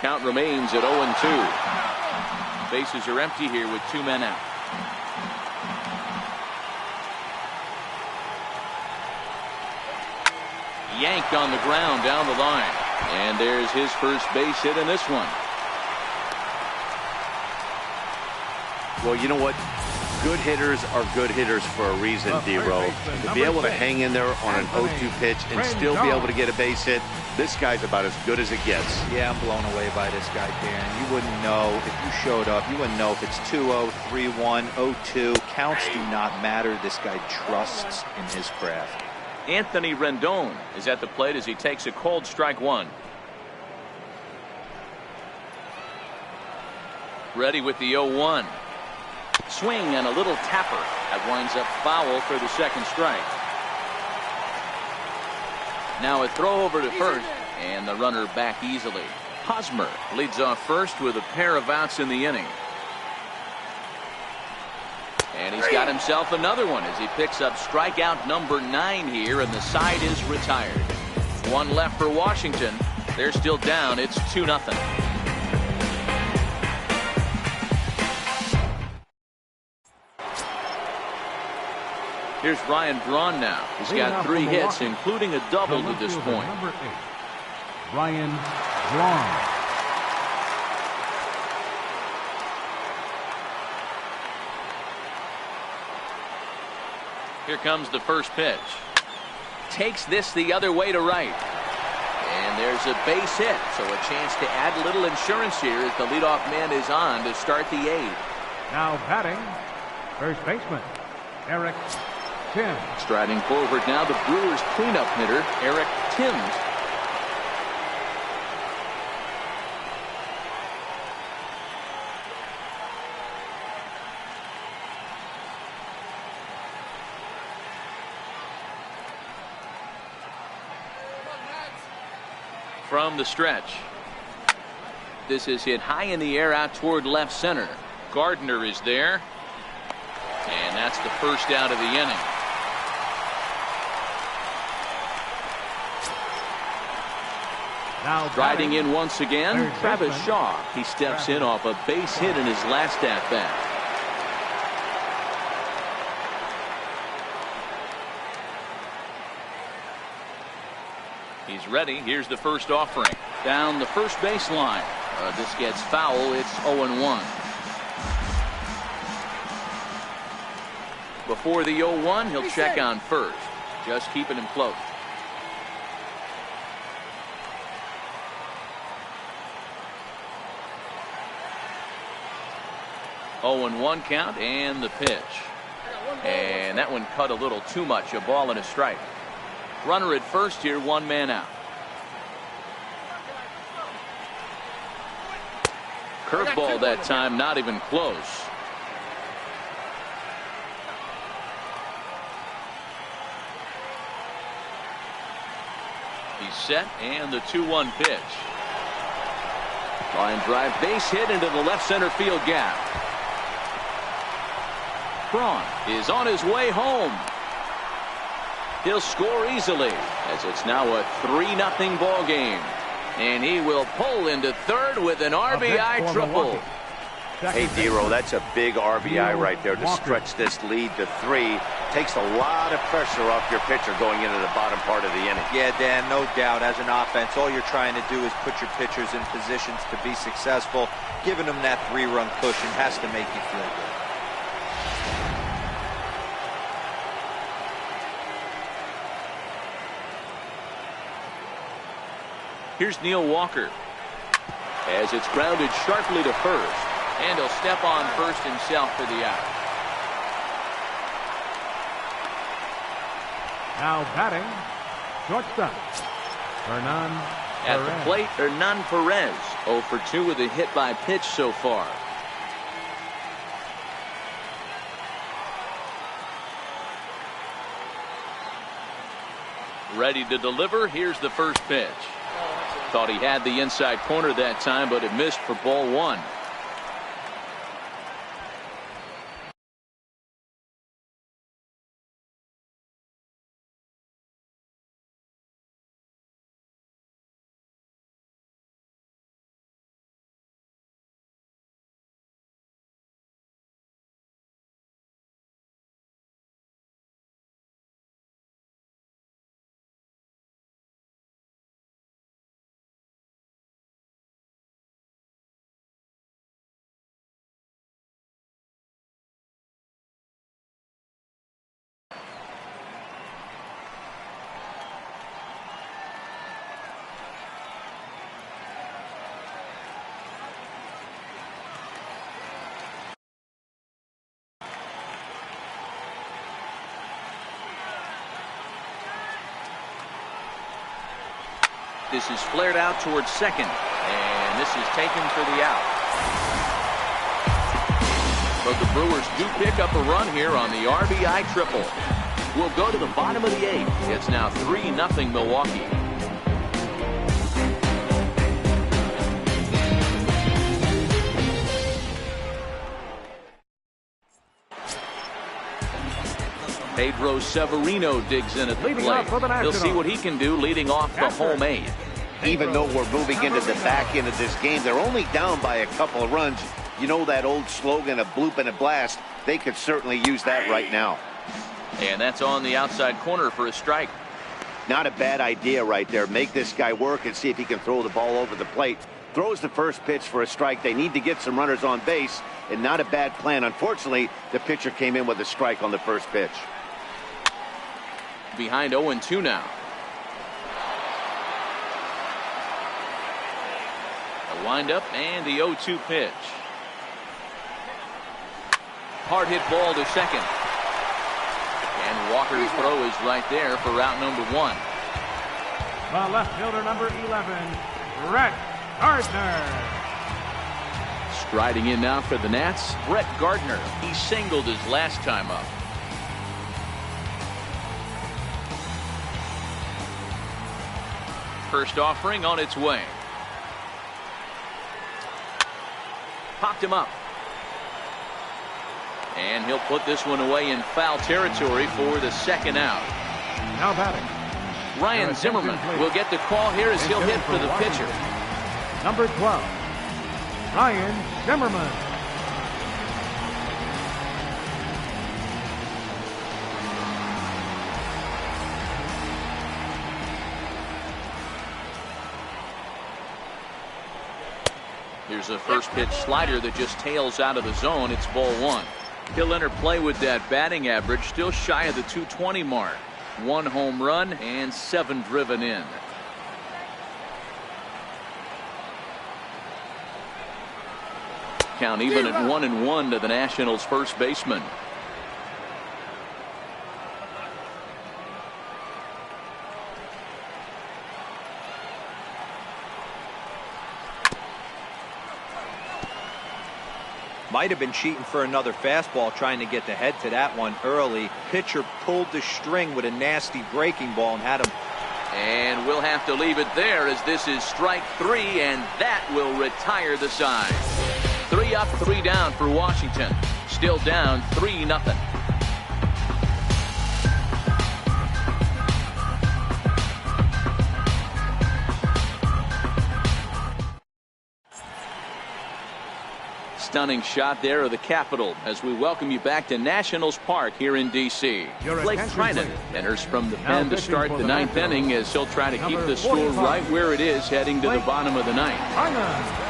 B: Count remains at 0-2. Bases are empty here with 2 men out. Yanked on the ground down the line. And there's his first base hit in this one.
C: Well, you know what? Good hitters are good hitters for a reason, D-Row. To be able to hang in there on an 0-2 pitch and still be able to get a base hit, this guy's about as good as it gets.
D: Yeah, I'm blown away by this guy, Darren. You wouldn't know if you showed up. You wouldn't know if it's 2-0, 3-1, 0-2. Counts do not matter. This guy trusts in his craft.
B: Anthony Rendon is at the plate as he takes a cold strike 1. Ready with the 0-1. Swing and a little tapper. That winds up foul for the second strike. Now a throw over to first, and the runner back easily. Hosmer leads off first with a pair of outs in the inning. And he's got himself another one as he picks up strikeout number 9 here, and the side is retired. One left for Washington. They're still down. It's 2-0. Here's Ryan Braun now. He's got 3 hits, including a double to this point.
E: Number 8, Ryan Braun.
B: Here comes the first pitch. Takes this the other way to right. And there's a base hit, so a chance to add a little insurance here as the leadoff man is on to start the 8th.
E: Now batting, first baseman, Eric Tim.
B: Striding forward now, the Brewers cleanup hitter, Eric Timms. From the stretch. This is hit high in the air out toward left center. Gardner is there. And that's the first out of the inning.
E: Now
B: Riding in once again, Travis Shaw. He steps in off a base hit in his last at bat. He's ready. Here's the first offering. Down the first baseline. This gets foul. It's 0-1. Before the 0-1, he'll check on first. Just keeping him close. Oh, 1 count and the pitch. And that one cut a little too much. A ball and a strike. Runner at first here, 1 man out. Curveball that time, not even close. He's set, and the 2-1 pitch. Line drive, base hit into the left center field gap. Braun is on his way home. He'll score easily as it's now a 3-0 ball game. And he will pull into third with an RBI triple.
C: Hey, Dero, that's a big RBI right there to stretch this lead to 3. Takes a lot of pressure off your pitcher going into the bottom part of the inning.
D: Yeah, Dan, no doubt. As an offense, all you're trying to do is put your pitchers in positions to be successful. Giving them that 3-run cushion has to make you feel good.
B: Here's Neil Walker as it's grounded sharply to first, and he'll step on first himself for the out.
E: Now batting, shortstop, Hernan
B: At
E: Perez.
B: the plate, Hernan Perez, 0 for 2 with a hit by pitch so far. Ready to deliver. Here's the first pitch. Thought he had the inside corner that time, but it missed for ball 1. This is flared out towards second, and this is taken for the out. But the Brewers do pick up a run here on the RBI triple. We'll go to the bottom of the 8th. It's now 3-0 Milwaukee. Pedro Severino digs in at the plate. He'll see what he can do leading off the home 8th.
C: Even though we're moving into the back end of this game, they're only down by a couple of runs. You know that old slogan, a bloop and a blast. They could certainly use that right now.
B: And that's on the outside corner for a strike.
C: Not a bad idea right there. Make this guy work and see if he can throw the ball over the plate. Throws the first pitch for a strike. They need to get some runners on base, and not a bad plan. Unfortunately, the pitcher came in with a strike on the first pitch.
B: Behind 0-2 now. A windup and the 0-2 pitch. Hard hit ball to second. And Walker's throw is right there for route number 1.
E: The left fielder, number 11, Brett Gardner.
B: Striding in now for the Nats, Brett Gardner. He singled his last time up. First offering on its way. Popped him up. And he'll put this one away in foul territory for the second out.
E: Now batting,
B: Ryan Zimmerman will get the call here as he'll hit for the pitcher.
E: number 12, Ryan Zimmerman.
B: Here's a first pitch slider that just tails out of the zone. It's ball 1. He'll enter play with that batting average, still shy of the 220 mark. 1 home run and 7 driven in. Count even at 1-1 to the Nationals' first baseman.
D: Might have been cheating for another fastball, trying to get the head to that one early. Pitcher pulled the string with a nasty breaking ball and had him.
B: And we'll have to leave it there as this is strike 3, and that will retire the side. 3 up, 3 down for Washington. Still down 3-0. Stunning shot there of the Capitol as we welcome you back to Nationals Park here in D.C. Blake Trinan enters from the pen to start the 9th inning as he'll try to keep the score right where it is heading to the bottom of the 9th.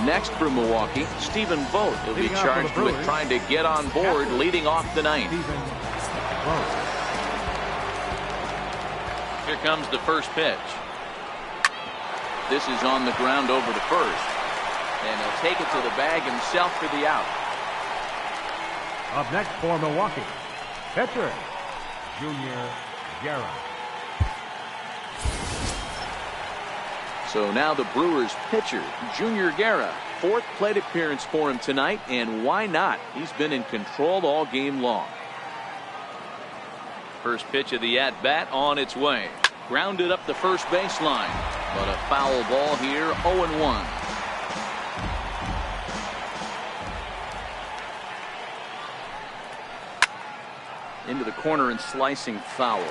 B: Next for Milwaukee, Stephen Vogt will be charged with trying to get on board leading off the 9th. Here comes the first pitch. This is on the ground over to first. And he'll take it to the bag himself for the out.
E: Up next for Milwaukee, pitcher, Junior Guerra.
B: So now the Brewers pitcher, Junior Guerra. 4th plate appearance for him tonight, and why not? He's been in control all game long. First pitch of the at-bat on its way. Grounded up the first baseline, but a foul ball here, 0-1. Into the corner and slicing foul.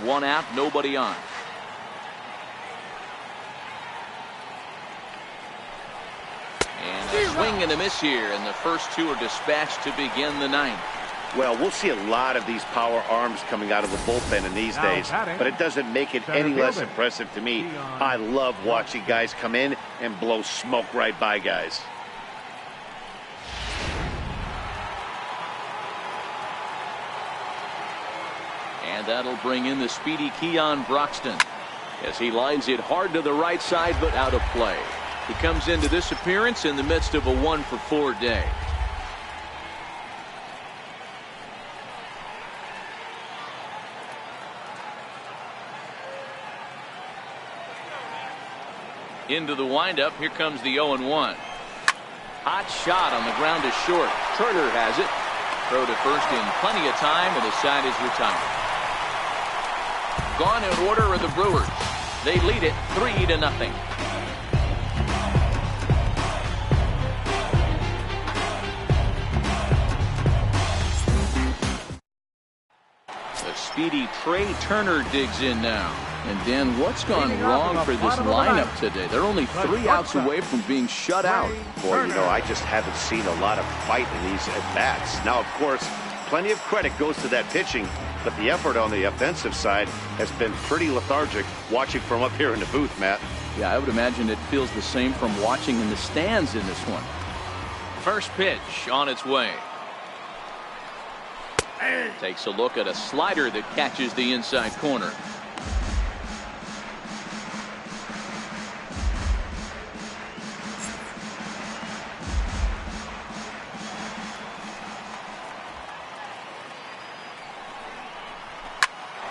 B: One out, nobody on. And a swing and a miss here, and the first 2 are dispatched to begin the 9th.
C: Well, we'll see a lot of these power arms coming out of the bullpen in these days, but it doesn't make it any less impressive to me. I love watching guys come in and blow smoke right by guys.
B: And that'll bring in the speedy Keon Broxton as he lines it hard to the right side, but out of play. He comes into this appearance in the midst of a 1-for-4 day. Into the windup. Here comes the 0-1. Hot shot on the ground is short. Turner has it. Throw to first in plenty of time, and the side is retired. Gone in order are the Brewers. They lead it 3-0. The speedy Trey Turner digs in now. And Dan, what's gone wrong for this lineup today? They're only 3 outs away from being shut out.
C: Boy, you know, I just haven't seen a lot of fight in these at-bats. Now, of course, plenty of credit goes to that pitching, but the effort on the offensive side has been pretty lethargic watching from up here in the booth, Matt.
B: Yeah, I would imagine it feels the same from watching in the stands in this one. First pitch on its way. Takes a look at a slider that catches the inside corner.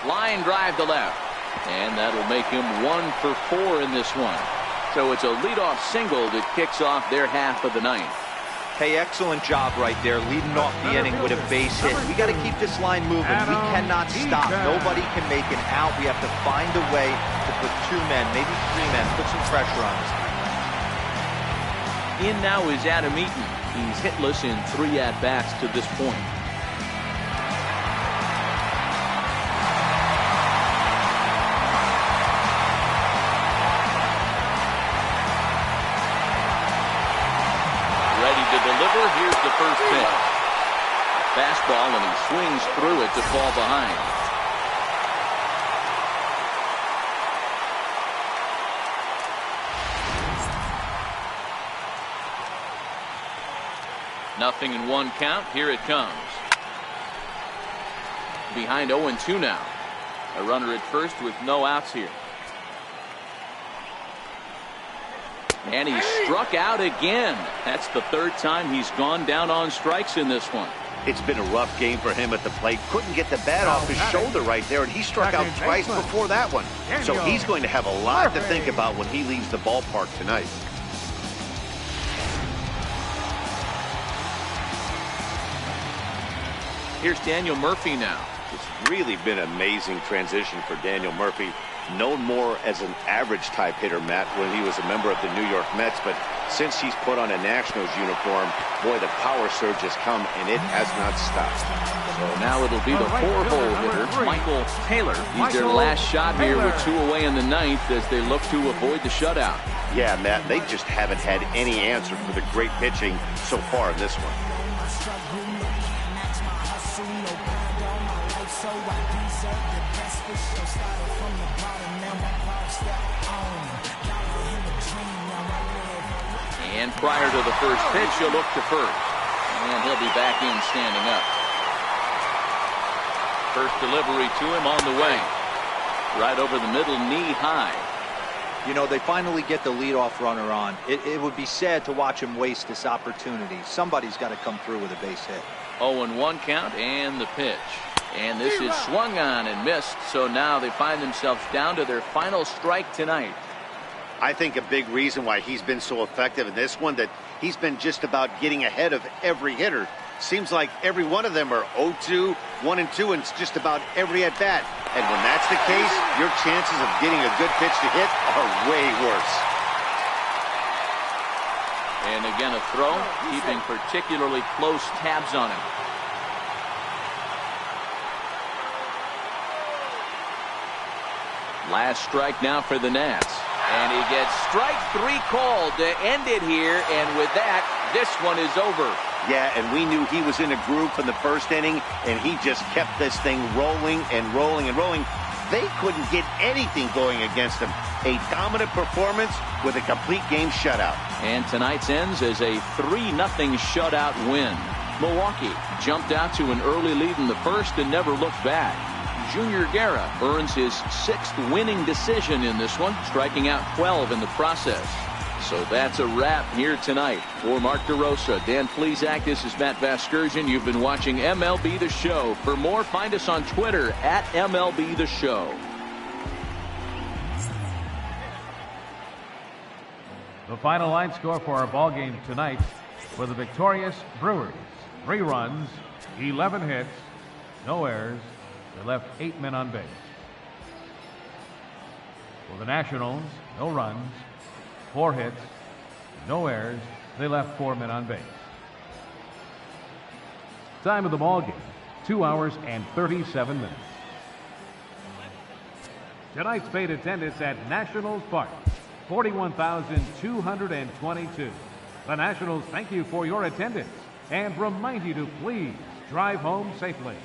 B: Line drive to left. And that'll make him 1 for 4 in this one. So it's a leadoff single that kicks off their half of the ninth.
D: Hey, excellent job right there, leading off the inning with a base hit. We got to keep this line moving. We cannot stop. Nobody can make an out. We have to find a way to put 2 men, maybe 3 men, put some pressure on us.
B: In now is Adam Eaton. He's hitless in 3 at-bats to this point. Deliver. Here's the first pitch. Fastball, and he swings through it to fall behind. Nothing in 1 count. Here it comes. Behind 0-2 now. A runner at first with no outs here. And he struck out again. That's the 3rd time he's gone down on strikes in this one.
C: It's been a rough game for him at the plate. Couldn't get the bat off his shoulder right there, and he struck out twice before that one. So he's going to have a lot to think about when he leaves the ballpark tonight.
B: Here's Daniel Murphy now.
C: It's really been an amazing transition for Daniel Murphy. Known more as an average type hitter, Matt, when he was a member of the New York Mets, but since he's put on a Nationals uniform, boy, the power surge has come, and it has not stopped.
B: So now it'll be the 4-hole hitter, Michael Taylor. He's their last shot here with 2 away in the 9th as they look to avoid the shutout.
C: Yeah, Matt, they just haven't had any answer for the great pitching so far in this one.
B: And prior to the first pitch, he'll look to first. And he'll be back in standing up. First delivery to him on the way. Right over the middle, knee high.
D: You know, they finally get the leadoff runner on. It would be sad to watch him waste this opportunity. Somebody's got to come through with a base hit.
B: 0-1 count and the pitch. And this is swung on and missed. So now they find themselves down to their final strike tonight.
C: I think a big reason why he's been so effective in this one, that he's been just about getting ahead of every hitter. Seems like every one of them are 0-2, 1-2, and it's just about every at-bat. And when that's the case, your chances of getting a good pitch to hit are way worse.
B: And again a throw, keeping particularly close tabs on him. Last strike now for the Nats. And he gets strike 3 called to end it here, and with that, this one is over.
C: Yeah, and we knew he was in a groove from the first inning, and he just kept this thing rolling and rolling and rolling. They couldn't get anything going against him. A dominant performance with a complete game shutout.
B: And tonight's ends as a 3-0 shutout win. Milwaukee jumped out to an early lead in the first and never looked back. Junior Guerra earns his 6th winning decision in this one, striking out 12 in the process. So that's a wrap here tonight. For Mark DeRosa, Dan Plesac, this is Matt Vasgersian. You've been watching MLB The Show. For more, find us on Twitter at MLB The Show.
E: The final line score for our ball game tonight for the victorious Brewers: 3 runs, 11 hits, no errors. They left 8 men on base. For the Nationals, no runs, 4 hits, no errors. They left 4 men on base. Time of the ball game, 2 hours and 37 minutes. Tonight's paid attendance at Nationals Park, 41,222. The Nationals thank you for your attendance and remind you to please drive home safely.